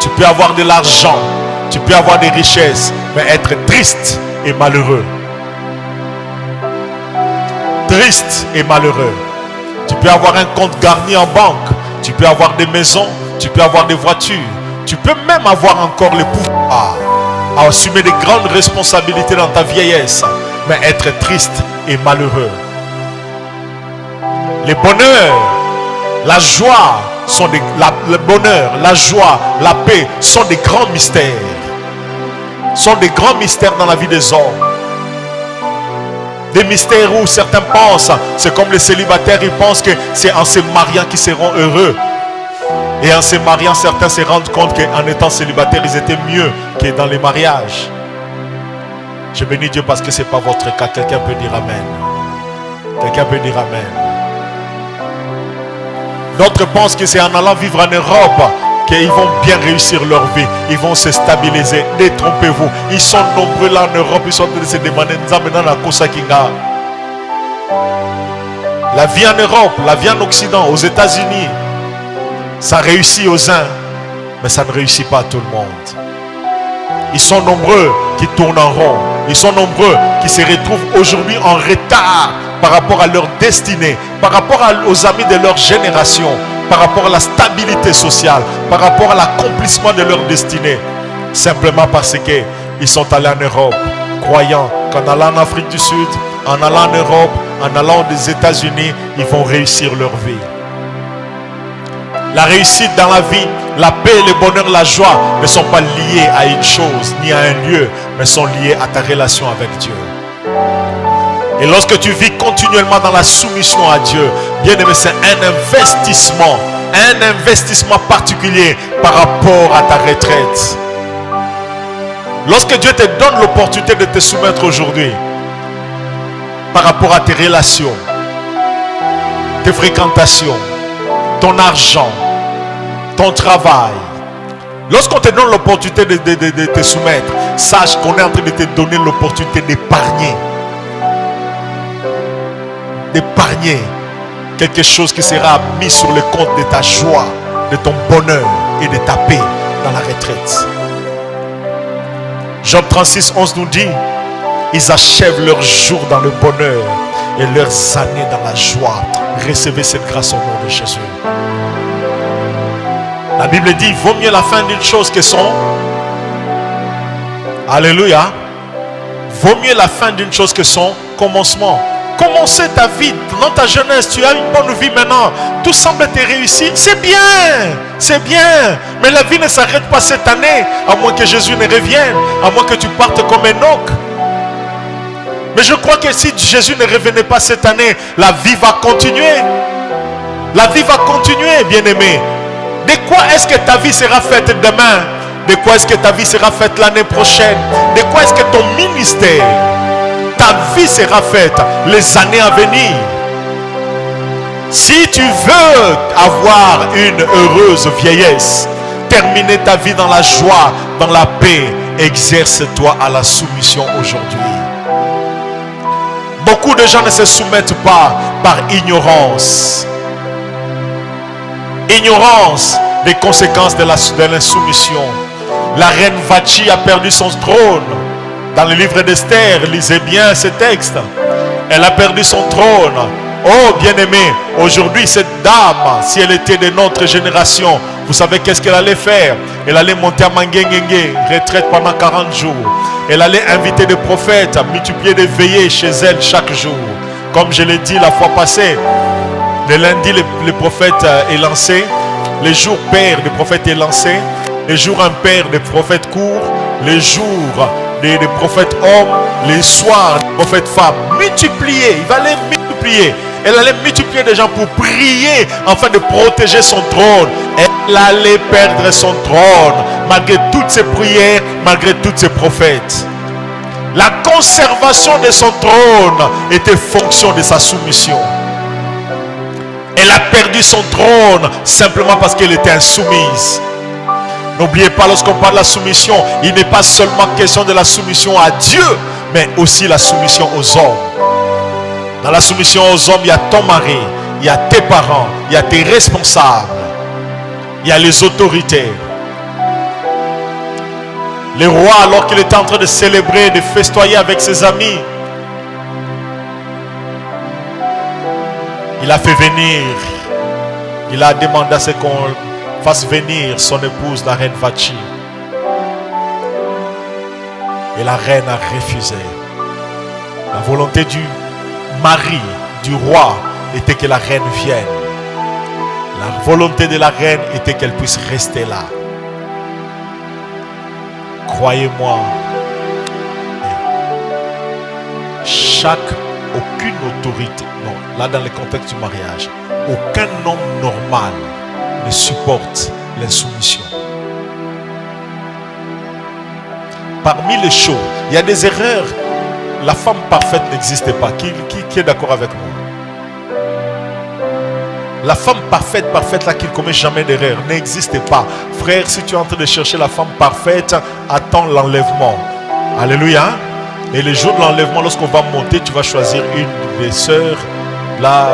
Tu peux avoir de l'argent, tu peux avoir des richesses, mais être triste et malheureux. Triste et malheureux. Tu peux avoir un compte garni en banque, tu peux avoir des maisons, tu peux avoir des voitures, tu peux même avoir encore le pouvoir à assumer de grandes responsabilités dans ta vieillesse, mais être triste et malheureux. Le bonheur, la joie, le bonheur, la joie, la paix sont des grands mystères. Sont des grands mystères dans la vie des hommes. Des mystères où certains pensent, c'est comme les célibataires, ils pensent que c'est en se mariant qu'ils seront heureux. Et en se mariant, certains se rendent compte qu'en étant célibataires, ils étaient mieux que dans les mariages. Je bénis Dieu parce que ce n'est pas votre cas. Quelqu'un peut dire Amen. Quelqu'un peut dire Amen. D'autres pensent que c'est en allant vivre en Europe qu'ils vont bien réussir leur vie. Ils vont se stabiliser. Détrompez-vous. Ils sont nombreux là en Europe. Ils sont en train de se demander la vie en Europe, la vie en Occident, aux États-Unis, ça réussit aux uns, mais ça ne réussit pas à tout le monde. Ils sont nombreux qui tournent en rond. Ils sont nombreux qui se retrouvent aujourd'hui en retard par rapport à leur destinée, par rapport aux amis de leur génération, par rapport à la stabilité sociale, par rapport à l'accomplissement de leur destinée. Simplement parce qu'ils sont allés en Europe, croyant qu'en allant en Afrique du Sud, en allant en Europe, en allant aux États-Unis, ils vont réussir leur vie. La réussite dans la vie, la paix, le bonheur, la joie ne sont pas liés à une chose ni à un lieu, mais sont liés à ta relation avec Dieu. Et lorsque tu vis continuellement dans la soumission à Dieu, bien aimé, c'est un investissement particulier par rapport à ta retraite. Lorsque Dieu te donne l'opportunité de te soumettre aujourd'hui, par rapport à tes relations, tes fréquentations, ton argent, ton travail. Lorsqu'on te donne l'opportunité de te soumettre, sache qu'on est en train de te donner l'opportunité d'épargner. D'épargner quelque chose qui sera mis sur le compte de ta joie, de ton bonheur et de ta paix dans la retraite. Job 36, 11 nous dit, ils achèvent leurs jours dans le bonheur et leurs années dans la joie. Recevez cette grâce au nom de Jésus. La Bible dit, vaut mieux la fin d'une chose que son... Alléluia. Vaut mieux la fin d'une chose que son commencement. Commencer ta vie dans ta jeunesse, tu as une bonne vie maintenant, tout semble te réussir, c'est bien, mais la vie ne s'arrête pas cette année, à moins que Jésus ne revienne, à moins que tu partes comme Enoch. Mais je crois que si Jésus ne revenait pas cette année, la vie va continuer. La vie va continuer, bien-aimé. De quoi est-ce que ta vie sera faite demain? De quoi est-ce que ta vie sera faite l'année prochaine? De quoi est-ce que ton ministère, ta vie sera faite les années à venir? Si tu veux avoir une heureuse vieillesse, terminer ta vie dans la joie, dans la paix, exerce-toi à la soumission aujourd'hui. Beaucoup de gens ne se soumettent pas par ignorance. Ignorance des conséquences de l'insoumission. La reine Vachi a perdu son trône. Dans le livre d'Esther, lisez bien ce texte. Elle a perdu son trône. Oh bien-aimé, aujourd'hui cette dame, si elle était de notre génération, vous savez qu'est-ce qu'elle allait faire? Elle allait monter à Mangengenge, retraite pendant 40 jours. Elle allait inviter des prophètes à multiplier des veillées chez elle chaque jour. Comme je l'ai dit la fois passée, le lundi le prophète est lancé, les jours pairs des prophètes est lancé, les jours impairs des prophètes courts, les jours des prophètes hommes, les soirs des prophètes femmes. Multiplier, il va les multiplier. Elle allait multiplier des gens pour prier afin de protéger son trône. Elle allait perdre son trône malgré toutes ses prières, malgré tous ses prophètes. La conservation de son trône était fonction de sa soumission. Elle a perdu son trône simplement parce qu'elle était insoumise. N'oubliez pas, lorsqu'on parle de la soumission, il n'est pas seulement question de la soumission à Dieu, mais aussi la soumission aux hommes. Dans la soumission aux hommes, il y a ton mari, il y a tes parents, il y a tes responsables, il y a les autorités. Le roi, alors qu'il était en train de célébrer, de festoyer avec ses amis, il a fait venir, il a demandé à ce qu'on fasse venir son épouse, la reine Vachi. Et la reine a refusé. La volonté du mari, du roi, était que la reine vienne. La volonté de la reine était qu'elle puisse rester là. Croyez-moi, aucune autorité, non, là dans le contexte du mariage, aucun homme normal ne supporte l'insoumission. Parmi les choses, il y a des erreurs. La femme parfaite n'existe pas. Qui est d'accord avec moi? La femme parfaite là qui ne commet jamais d'erreur n'existe pas. Frère, si tu es en train de chercher la femme parfaite, attends l'enlèvement. Alléluia. Et le jour de l'enlèvement, lorsqu'on va monter, tu vas choisir une des sœurs là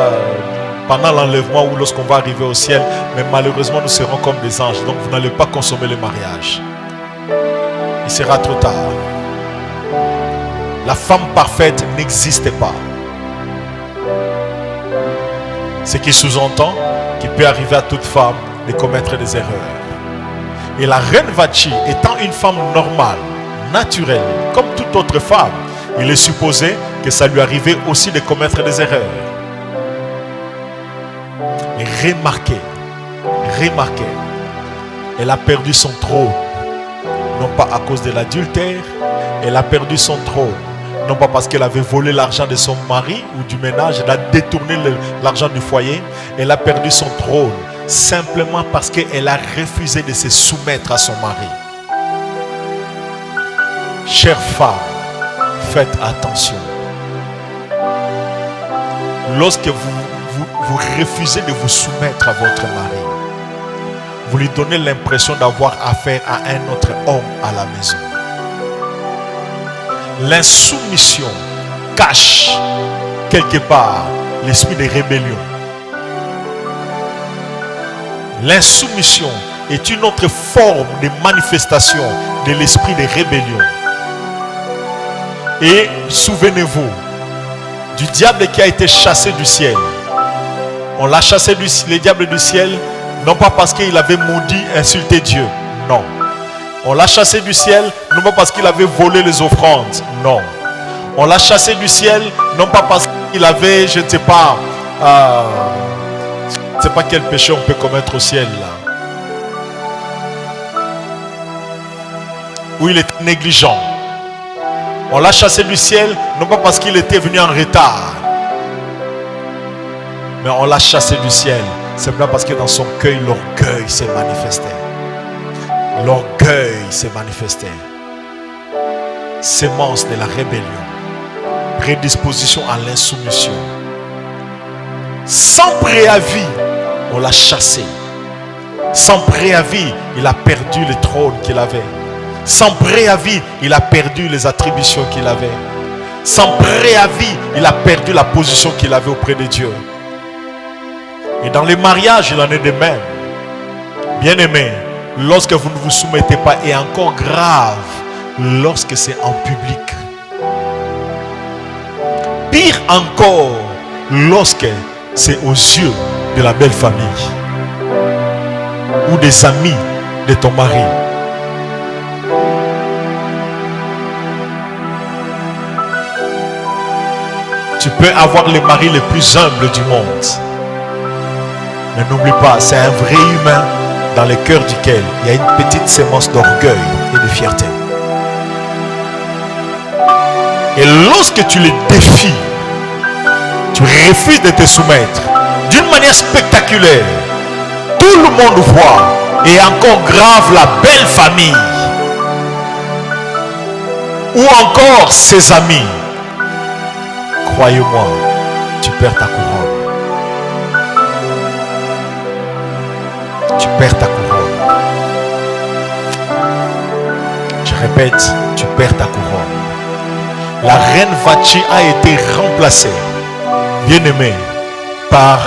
pendant l'enlèvement ou lorsqu'on va arriver au ciel. Mais malheureusement, nous serons comme des anges. Donc vous n'allez pas consommer le mariage. Il sera trop tard. La femme parfaite n'existe pas. Ce qui sous-entend qu'il peut arriver à toute femme de commettre des erreurs. Et la reine Vachi, étant une femme normale, naturelle, comme toute autre femme, il est supposé que ça lui arrivait aussi de commettre des erreurs. Et remarquez, elle a perdu son trône, non pas à cause de l'adultère, elle a perdu son trône, non pas parce qu'elle avait volé l'argent de son mari ou du ménage, elle a détourné l'argent du foyer, elle a perdu son trône simplement parce qu'elle a refusé de se soumettre à son mari. Chères femmes, faites attention. Lorsque vous refusez de vous soumettre à votre mari, vous lui donnez l'impression d'avoir affaire à un autre homme à la maison. L'insoumission cache quelque part l'esprit de rébellion. L'insoumission est une autre forme de manifestation de l'esprit de rébellion. Et souvenez-vous du diable qui a été chassé du ciel. On l'a chassé le diable du ciel, non pas parce qu'il avait maudit, insulté Dieu. Non. On l'a chassé du ciel, non pas parce qu'il avait volé les offrandes. Non. On l'a chassé du ciel, non pas parce qu'il avait, je ne sais pas, quel péché on peut commettre au ciel là. Où il était négligent. On l'a chassé du ciel, non pas parce qu'il était venu en retard. Mais on l'a chassé du ciel, simplement parce que dans son cœur, l'orgueil s'est manifesté. L'orgueil s'est manifesté. Sémence de la rébellion. Prédisposition à l'insoumission. Sans préavis, on l'a chassé. Sans préavis, il a perdu le trône qu'il avait. Sans préavis, il a perdu les attributions qu'il avait. Sans préavis, il a perdu la position qu'il avait auprès de Dieu. Et dans les mariages, il en est de même. Bien-aimés, lorsque vous ne vous soumettez pas, et encore grave, lorsque c'est en public. Pire encore, lorsque c'est aux yeux de la belle famille ou des amis de ton mari. Tu peux avoir les maris les plus humbles du monde. Mais n'oublie pas, c'est un vrai humain dans le cœur duquel il y a une petite sémence d'orgueil et de fierté. Et lorsque tu les défies, tu refuses de te soumettre d'une manière spectaculaire, tout le monde voit, et encore grave, la belle famille ou encore ses amis. Croyez-moi, tu perds ta couronne. Tu perds ta couronne. Je répète, tu perds ta couronne. La reine Vachi a été remplacée, bien-aimée, par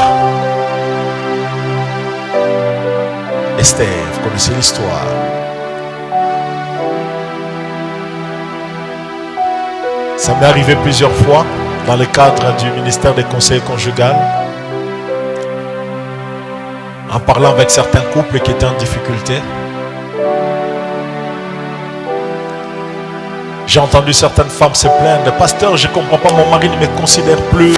Esther. Vous connaissez l'histoire. Ça m'est arrivé plusieurs fois dans le cadre du ministère des conseils conjugal, en parlant avec certains couples qui étaient en difficulté. J'ai entendu certaines femmes se plaindre. Pasteur, je ne comprends pas, mon mari ne me considère plus.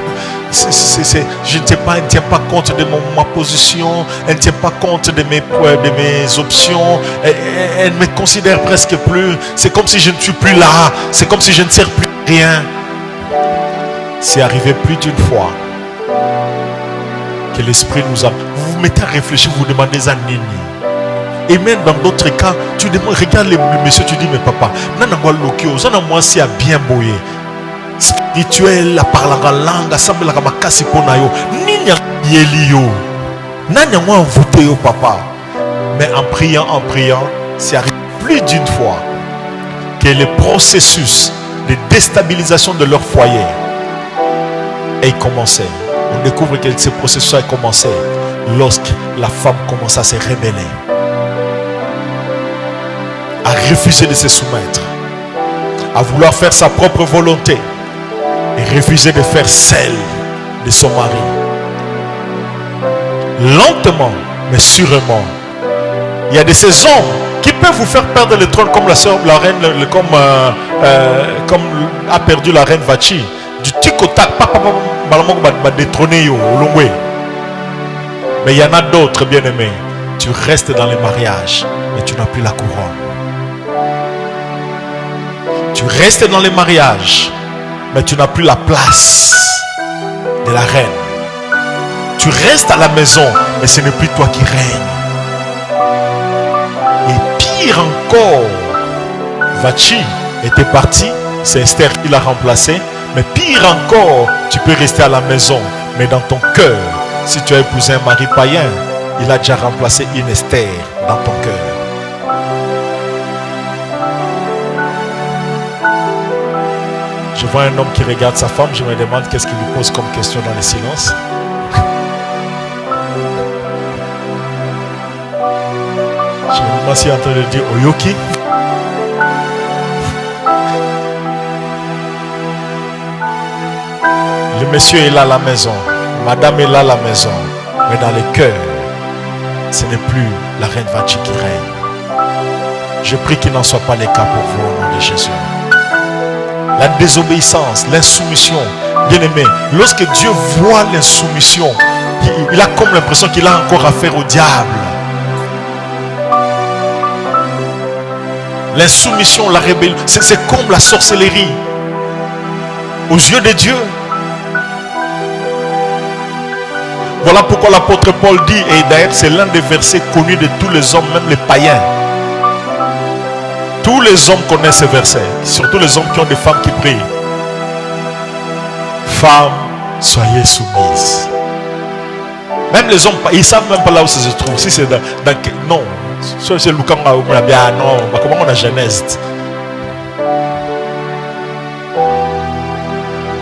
Je ne sais pas, elle ne tient pas compte de ma position. Elle ne tient pas compte de mes options. Elle ne me considère presque plus. C'est comme si je ne suis plus là. C'est comme si je ne sers plus à rien. C'est arrivé plus d'une fois que l'esprit nous a... Vous vous mettez à réfléchir, vous vous demandez à Nini. Et même dans d'autres cas, tu demandes, regarde le monsieur, tu dis, mais papa, nanangwa lokio, ça n'a moi si a bien boyé. Spirituel, la parler en langue, assemble la makasi ponayo, ninya yelio, nanangwa envoûté au papa. Mais en priant, c'est arrivé plus d'une fois que le processus de déstabilisation de leur foyer ait commencé. On découvre que ce processus a commencé lorsque la femme commence à se révéler, à refuser de se soumettre, à vouloir faire sa propre volonté et refuser de faire celle de son mari. Lentement, mais sûrement, il y a de ces hommes qui peuvent vous faire perdre le trône comme la reine, comme a perdu la reine Vachi. Du tic au tac, détrôner. Mais il y en a d'autres, bien-aimés. Tu restes dans les mariages, mais tu n'as plus la couronne. Tu restes dans les mariages, mais tu n'as plus la place de la reine. Tu restes à la maison, mais ce n'est plus toi qui règne. Et pire encore, Vachi était parti, c'est Esther qui l'a remplacé. Mais pire encore, tu peux rester à la maison, mais dans ton cœur, si tu as épousé un mari païen, il a déjà remplacé une Esther dans ton cœur. Je vois un homme qui regarde sa femme, je me demande qu'est-ce qu'il lui pose comme question dans le silence. Je me demande s'il est en train de dire Oyoki. Le monsieur est là à la maison, madame est là à la maison, mais dans le cœur, ce n'est plus la reine Vachi qui règne. Je prie qu'il n'en soit pas le cas pour vous au nom de Jésus. La désobéissance, l'insoumission, bien aimé, lorsque Dieu voit l'insoumission, il a comme l'impression qu'il a encore affaire au diable. L'insoumission, la rébellion, c'est comme la sorcellerie aux yeux de Dieu. Voilà pourquoi l'apôtre Paul dit, et d'ailleurs c'est l'un des versets connus de tous les hommes, même les païens. Tous les hommes connaissent ce verset, surtout les hommes qui ont des femmes qui prient. Femmes, soyez soumises Même les hommes, ils ne savent même pas là où ça se trouve. Si c'est non. C'est Lukanga ou bien non. Comment on a Genèse?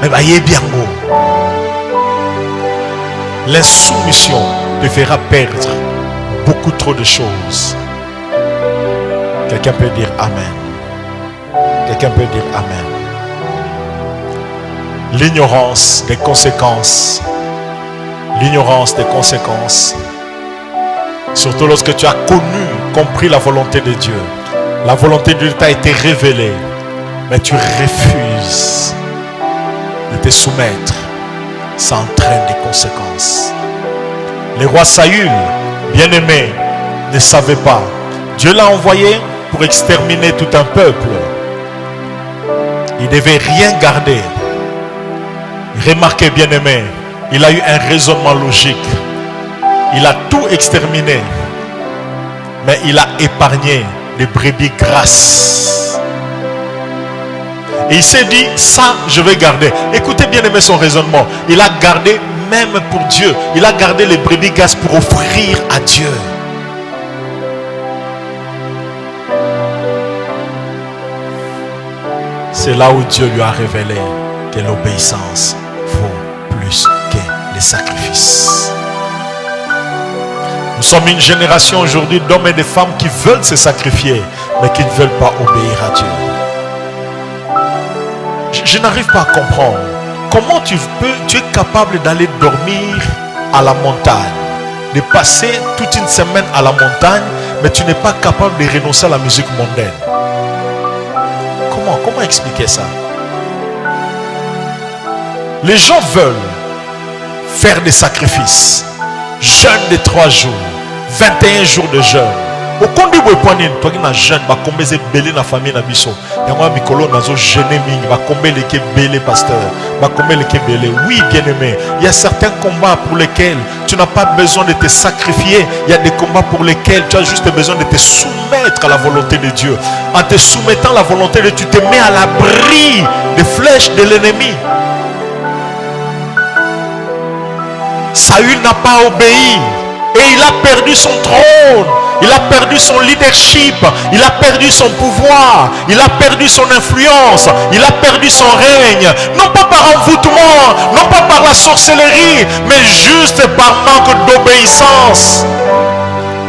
Mais bah, il est bien beau. L'insoumission te fera perdre beaucoup trop de choses. Quelqu'un peut dire Amen. Quelqu'un peut dire Amen. L'ignorance des conséquences. L'ignorance des conséquences. Surtout lorsque tu as compris la volonté de Dieu. La volonté de Dieu t'a été révélée. Mais tu refuses de te soumettre. Ça entraîne des conséquences. Le roi Saül, bien-aimé, ne savait pas. Dieu l'a envoyé pour exterminer tout un peuple. Il ne devait rien garder. Remarquez, bien-aimé, il a eu un raisonnement logique. Il a tout exterminé. Mais il a épargné les brebis grasses. Et il s'est dit, ça, je vais garder. Écoutez bien aimé son raisonnement. Il a gardé même pour Dieu. Il a gardé les brebis grasses pour offrir à Dieu. C'est là où Dieu lui a révélé que l'obéissance vaut plus que les sacrifices. Nous sommes une génération aujourd'hui d'hommes et de femmes qui veulent se sacrifier, mais qui ne veulent pas obéir à Dieu. Je n'arrive pas à comprendre. Comment tu es capable d'aller dormir à la montagne, de passer toute une semaine à la montagne, mais tu n'es pas capable de renoncer à la musique mondaine. Comment expliquer ça? Les gens veulent faire des sacrifices. Jeûne de 3 jours, 21 jours de jeûne. Au compte de Boepoanine, toi qui n'as jeûne, va combler les belés dans la famille na biso. Yangwa mikolo nazo jeûner mingi, va combler les belés pasteur, va combler les belés. Oui, bien-aimé, il y a certains combats pour lesquels tu n'as pas besoin de te sacrifier. Il y a des combats pour lesquels tu as juste besoin de te soumettre à la volonté de Dieu. En te soumettant à la volonté de Dieu, tu te mets à l'abri des flèches de l'ennemi. Saül n'a pas obéi et il a perdu son trône, il a perdu son leadership, il a perdu son pouvoir, il a perdu son influence, il a perdu son règne, non pas par envoûtement, non pas par la sorcellerie, mais juste par manque d'obéissance.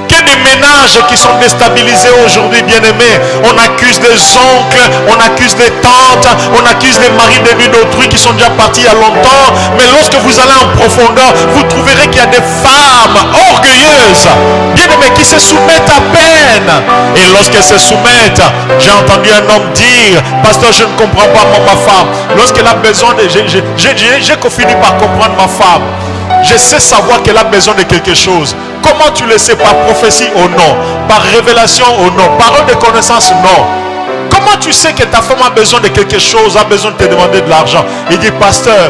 Que des ménages qui sont déstabilisés aujourd'hui, bien-aimés. On accuse des oncles, on accuse des tantes, on accuse des maris de nuit d'autrui qui sont déjà partis il y a longtemps. Mais lorsque vous allez en profondeur, vous trouverez qu'il y a des femmes orgueilleuses, bien-aimées, qui se soumettent à peine. Et lorsqu'elles se soumettent, j'ai entendu un homme dire, pasteur, je ne comprends pas ma femme. Lorsqu'elle a besoin de... J'ai fini par comprendre ma femme. Je sais savoir qu'elle a besoin de quelque chose. Comment tu le sais? Par prophétie ou non? Par révélation ou non? Parole de connaissance? Non. Comment tu sais que ta femme a besoin de quelque chose, a besoin de te demander de l'argent? Il dit, pasteur,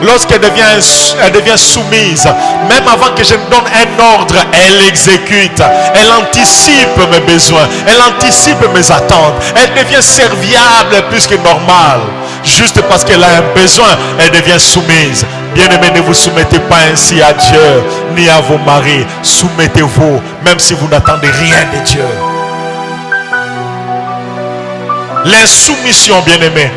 lorsqu'elle devient soumise, même avant que je ne donne un ordre, elle exécute. Elle anticipe mes besoins. Elle anticipe mes attentes. Elle devient serviable plus que normal. Juste parce qu'elle a un besoin, elle devient soumise. Bien-aimés, ne vous soumettez pas ainsi à Dieu, ni à vos maris. Soumettez-vous, même si vous n'attendez rien de Dieu. L'insoumission, bien-aimés,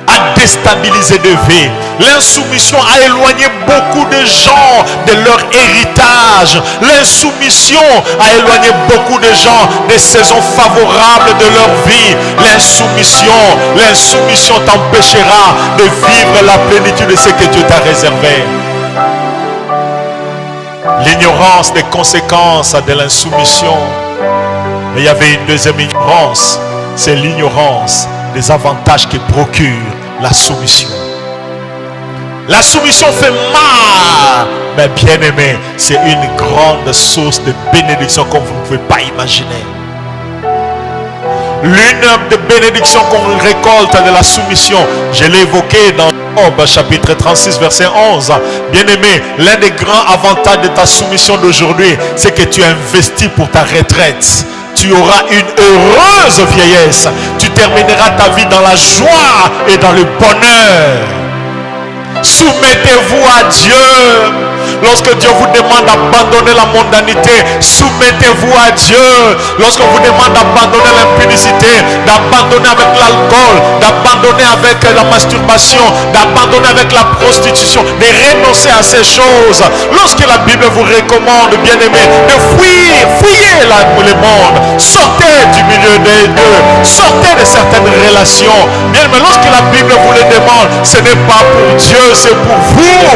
a déstabilisé des vies. L'insoumission a éloigné beaucoup de gens de leur héritage. L'insoumission a éloigné beaucoup de gens des saisons favorables de leur vie. L'insoumission t'empêchera de vivre la plénitude de ce que Dieu t'a réservé. L'ignorance des conséquences de l'insoumission. Mais il y avait une deuxième ignorance. C'est l'ignorance des avantages que procure la soumission. La soumission fait mal, mais bien aimé, c'est une grande source de bénédiction comme vous ne pouvez pas imaginer. L'une des bénédictions qu'on récolte de la soumission, je l'ai évoqué dans Job chapitre 36 verset 11. Bien aimé, l'un des grands avantages de ta soumission d'aujourd'hui, c'est que tu investis pour ta retraite. Tu auras une heureuse vieillesse. Tu termineras ta vie dans la joie et dans le bonheur. Soumettez-vous à Dieu. Lorsque Dieu vous demande d'abandonner la mondanité, soumettez-vous à Dieu. Lorsque vous demande d'abandonner l'impudicité, d'abandonner avec l'alcool, d'abandonner avec la masturbation, d'abandonner avec la prostitution, de renoncer à ces choses. Lorsque la Bible vous recommande, bien-aimé, de fuyez le monde, sortez du milieu des deux, sortez de certaines relations. Bien-aimé, lorsque la Bible vous le demande, ce n'est pas pour Dieu, c'est pour vous.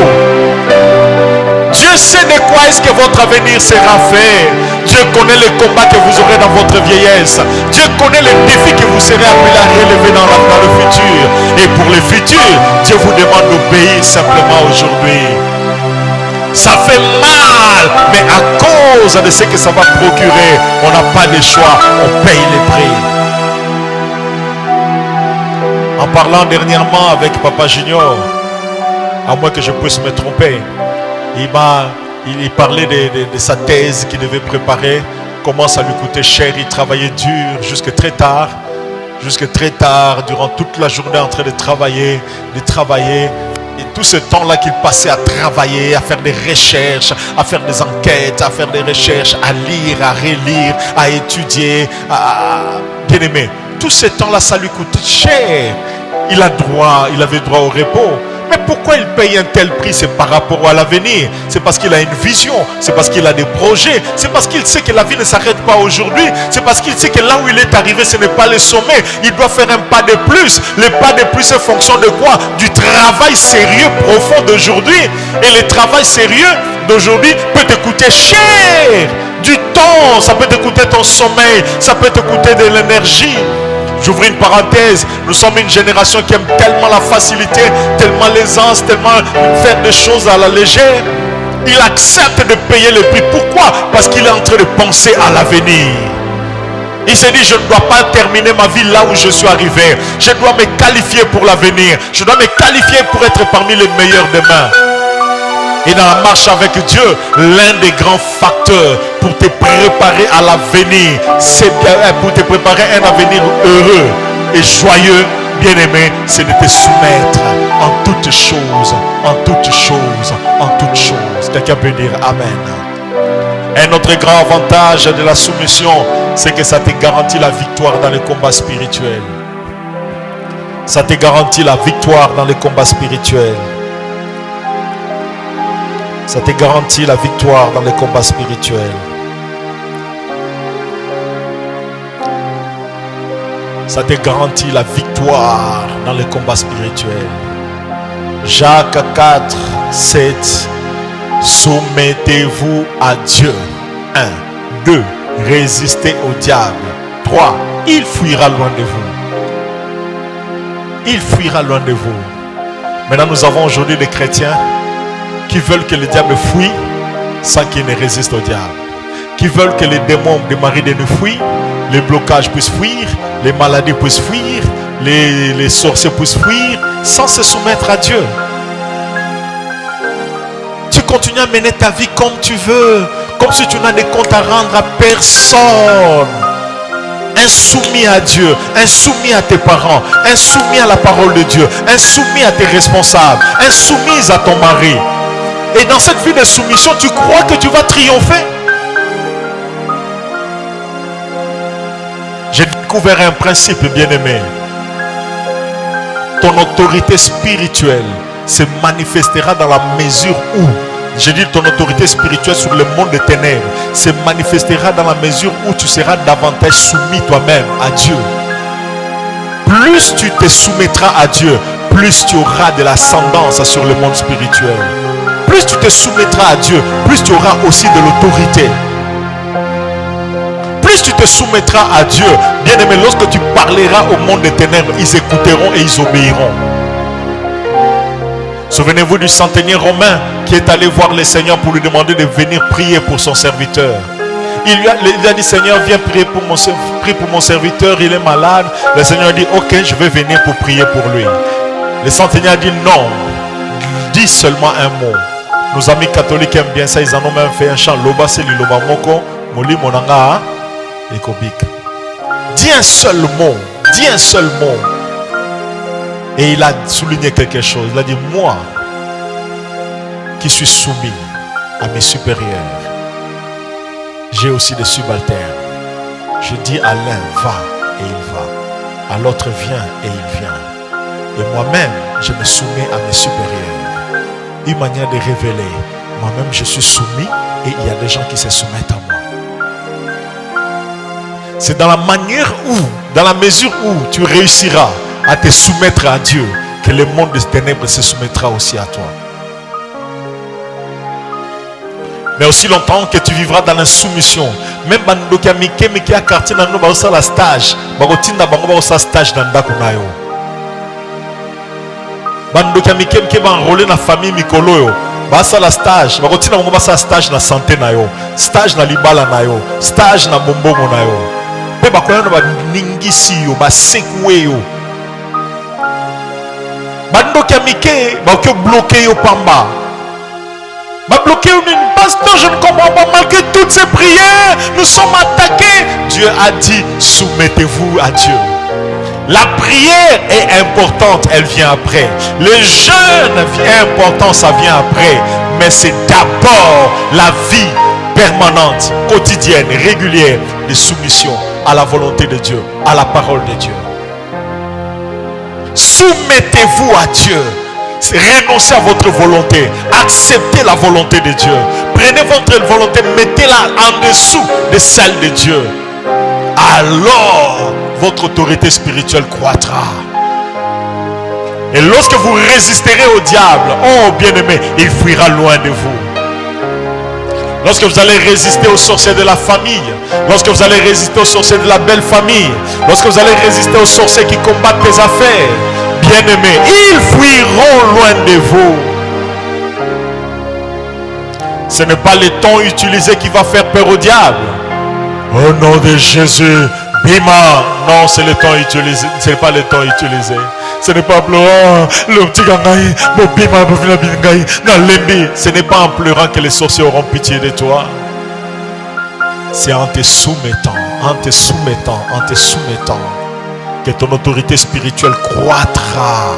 Dieu sait de quoi est-ce que votre avenir sera fait. Dieu connaît les combats que vous aurez dans votre vieillesse. Dieu connaît les défis que vous serez appelés à relever dans le futur. Et pour le futur, Dieu vous demande d'obéir simplement aujourd'hui. Ça fait mal, mais à cause de ce que ça va procurer, on n'a pas de choix, on paye les prix. En parlant dernièrement avec Papa Junior, à moins que je puisse me tromper, il parlait de sa thèse qu'il devait préparer, comment ça lui coûtait cher, il travaillait dur jusque très tard, durant toute la journée en train de travailler. Et tout ce temps-là qu'il passait à travailler, à faire des recherches, à faire des enquêtes, à faire des recherches, à lire, à relire, à étudier, bien aimé. Tout ce temps-là, ça lui coûtait cher. Il avait droit au repos. Mais pourquoi il paye un tel prix? C'est par rapport à l'avenir. C'est parce qu'il a une vision. C'est parce qu'il a des projets. C'est parce qu'il sait que la vie ne s'arrête pas aujourd'hui. C'est parce qu'il sait que là où il est arrivé, ce n'est pas le sommet. Il doit faire un pas de plus. Le pas de plus est fonction de quoi? Du travail sérieux profond d'aujourd'hui. Et le travail sérieux d'aujourd'hui peut te coûter cher. Du temps, ça peut te coûter ton sommeil. Ça peut te coûter de l'énergie. J'ouvre une parenthèse, nous sommes une génération qui aime tellement la facilité, tellement l'aisance, tellement faire des choses à la légère. Il accepte de payer le prix. Pourquoi? Parce qu'il est en train de penser à l'avenir. Il s'est dit, je ne dois pas terminer ma vie là où je suis arrivé. Je dois me qualifier pour l'avenir. Je dois me qualifier pour être parmi les meilleurs demain. Et dans la marche avec Dieu, l'un des grands facteurs pour te préparer à l'avenir, c'est pour te préparer à un avenir heureux et joyeux, bien-aimé, c'est de te soumettre en toutes choses, en toutes choses, en toutes choses. Quelqu'un peut dire Amen. Un autre grand avantage de la soumission, c'est que ça te garantit la victoire dans les combats spirituels. Ça te garantit la victoire dans les combats spirituels. Ça te garantit la victoire dans les combats spirituels. Ça te garantit la victoire dans les combats spirituels. Jacques 4, 7. Soumettez-vous à Dieu. 1. 2. Résistez au diable. 3. Il fuira loin de vous. Il fuira loin de vous. Maintenant, nous avons aujourd'hui des chrétiens qui veulent que le diable fuit sans qu'il ne résiste au diable. Qui veulent que les démons de Marie de nous fuient, les blocages puissent fuir, les maladies puissent fuir, les sorciers puissent fuir, sans se soumettre à Dieu. Tu continues à mener ta vie comme tu veux, comme si tu n'as de compte à rendre à personne. Insoumis à Dieu, insoumis à tes parents, insoumis à la parole de Dieu, insoumis à tes responsables, insoumis à ton mari. Et dans cette vie de soumission, tu crois que tu vas triompher? J'ai découvert un principe, bien-aimé. Ton autorité spirituelle se manifestera dans la mesure où, j'ai dit ton autorité spirituelle sur le monde des ténèbres, se manifestera dans la mesure où tu seras davantage soumis toi-même à Dieu. Plus tu te soumettras à Dieu, plus tu auras de l'ascendance sur le monde spirituel. Plus tu te soumettras à Dieu, plus tu auras aussi de l'autorité. Plus tu te soumettras à Dieu, bien-aimé, lorsque tu parleras au monde des ténèbres, ils écouteront et ils obéiront. Souvenez-vous du centenier romain qui est allé voir le Seigneur pour lui demander de venir prier pour son serviteur. Il lui a dit, Seigneur, viens prier pour mon serviteur, il est malade. Le Seigneur a dit, ok, je vais venir pour prier pour lui. Le centenier a dit, non, dis seulement un mot. Nos amis catholiques aiment bien ça, ils en ont même fait un chant. Loba c'est loba moko, moli monanga et kobik. Dis un seul mot, dis un seul mot. Et il a souligné quelque chose. Il a dit, moi qui suis soumis, à mes supérieurs. J'ai aussi des subalternes. Je dis à l'un, va, et il va. À l'autre, viens, et il vient. Et moi-même, je me soumets à mes supérieurs. Une manière de révéler, moi-même, je suis soumis, et il y a des gens qui se soumettent à moi. C'est dans la manière où, dans la mesure où tu réussiras à te soumettre à Dieu, que le monde des ténèbres se soumettra aussi à toi. Mais aussi longtemps que tu vivras dans la soumission. Même si tu as un quartier dans le stage, tu as un stage dans le nayo. Bando qui est enrôlé dans la famille Mikolo, basa la stage, bakotina bango basa stage na santé nayo, stage na libala nayo, stage na bombongo nayo. Pe bakoya na ba ningisi yo, ba sekwe yo. Bando kamike ba ko bloquer yo pamba. Ba bloquer yo, pasteur, je ne comprends pas, malgré toutes ces prières, nous sommes attaqués. Dieu a dit, soumettez-vous à Dieu. La prière est importante, elle vient après. Le jeûne est important, ça vient après. Mais c'est d'abord la vie permanente, quotidienne, régulière de soumission à la volonté de Dieu, à la parole de Dieu. Soumettez-vous à Dieu. Renoncez à votre volonté. Acceptez la volonté de Dieu. Prenez votre volonté, mettez-la en dessous de celle de Dieu. Alors, votre autorité spirituelle croîtra. Et lorsque vous résisterez au diable, oh bien-aimé, il fuira loin de vous. Lorsque vous allez résister aux sorciers de la famille, lorsque vous allez résister aux sorciers de la belle famille, lorsque vous allez résister aux sorciers qui combattent tes affaires, bien-aimés, ils fuiront loin de vous. Ce n'est pas le ton utilisé qui va faire peur au diable. Au nom de Jésus, Bima. Non, c'est le temps utilisé. Ce n'est pas le temps utilisé. Ce n'est pas pleurant. Ce n'est pas en pleurant que les sorciers auront pitié de toi. C'est en te soumettant, en te soumettant, en te soumettant, que ton autorité spirituelle croîtra.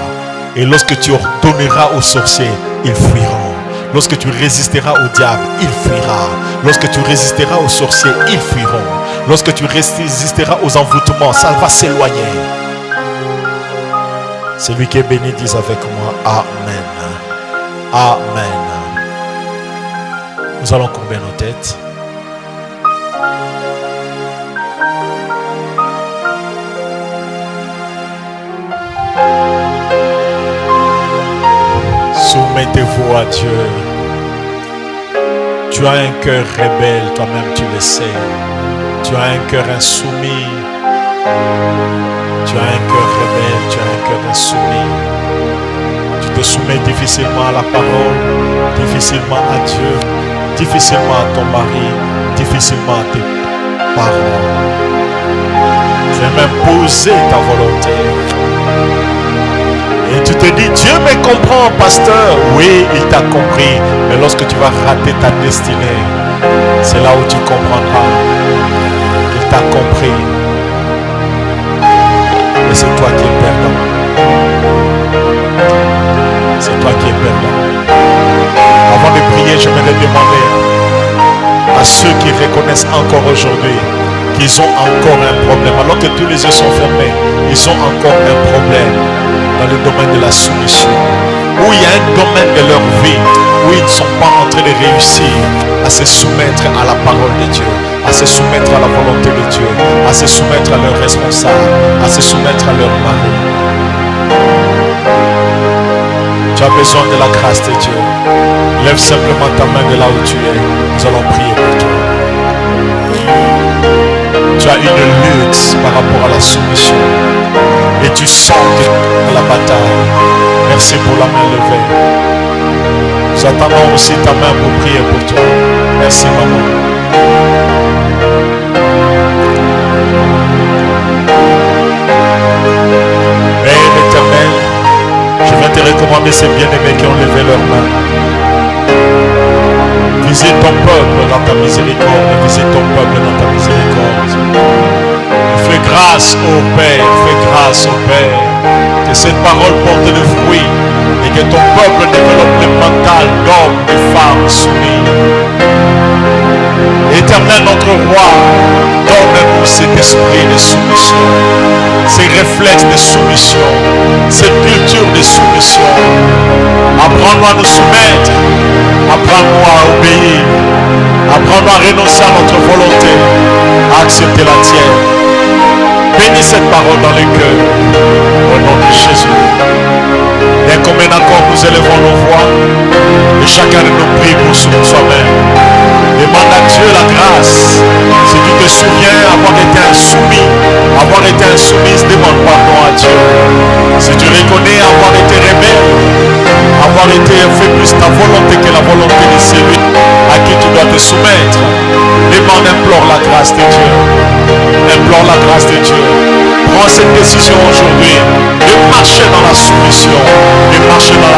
Et lorsque tu ordonneras aux sorciers, ils fuiront. Lorsque tu résisteras au diable, il fuira. Lorsque tu résisteras aux sorciers, ils fuiront. Lorsque tu résisteras aux envoûtements, ça va s'éloigner. Celui qui est béni, dis avec moi, Amen. Amen. Nous allons courber nos têtes. Soumettez-vous à Dieu. Tu as un cœur rebelle, toi-même tu le sais. Tu as un cœur insoumis. Tu as un cœur rebelle, tu as un cœur insoumis. Tu te soumets difficilement à la parole, difficilement à Dieu, difficilement à ton mari, difficilement à tes parents. Tu aimes imposer ta volonté. Et tu te dis, Dieu me comprend, pasteur. Oui, il t'a compris. Mais lorsque tu vas rater ta destinée, c'est là où tu comprendras. Il t'a compris. Mais c'est toi qui es perdant. C'est toi qui es perdant. Avant de prier, je vais demander à ceux qui reconnaissent encore aujourd'hui qu'ils ont encore un problème. Alors que tous les yeux sont fermés, ils ont encore un problème dans le domaine de la soumission. Où il y a un domaine de leur vie où ils ne sont pas en train de réussir à se soumettre à la parole de Dieu, à se soumettre à la volonté de Dieu, à se soumettre à leurs responsables, à se soumettre à leur mari. Tu as besoin de la grâce de Dieu. Lève simplement ta main de là où tu es. Nous allons prier pour toi. Tu as une lutte par rapport à la soumission et tu sens la bataille. Merci pour la main levée. Nous attendons aussi ta main pour prier pour toi. Merci maman. Père éternel, je viens te recommander ces bien-aimés qui ont levé leurs mains. Visite ton peuple dans ta miséricorde. Visite ton peuple dans ta miséricorde. Fais grâce au Père. Fais grâce au Père. Que cette parole porte de fruits. Et que ton peuple développe le mental d'homme et femme soumis. Éternel notre roi, donne-nous cet esprit de soumission, ces réflexes de soumission, cette culture de soumission. Apprends-nous à nous soumettre, apprends-nous à obéir, apprends-nous à renoncer à notre volonté, à accepter la tienne. Bénis cette parole dans les cœurs, au nom de Jésus. Et comme un accord, nous élevons nos voix et chacun de nous prie pour soi-même. Demande à Dieu la grâce. Si tu te souviens avoir été insoumis, demande pardon à Dieu. Si tu reconnais avoir été rebelle, avoir été fait plus ta volonté que la volonté de celui à qui tu dois te soumettre, demande, implore la grâce de Dieu. Implore la grâce de Dieu. Prends cette décision aujourd'hui de marcher dans la soumission, de marcher dans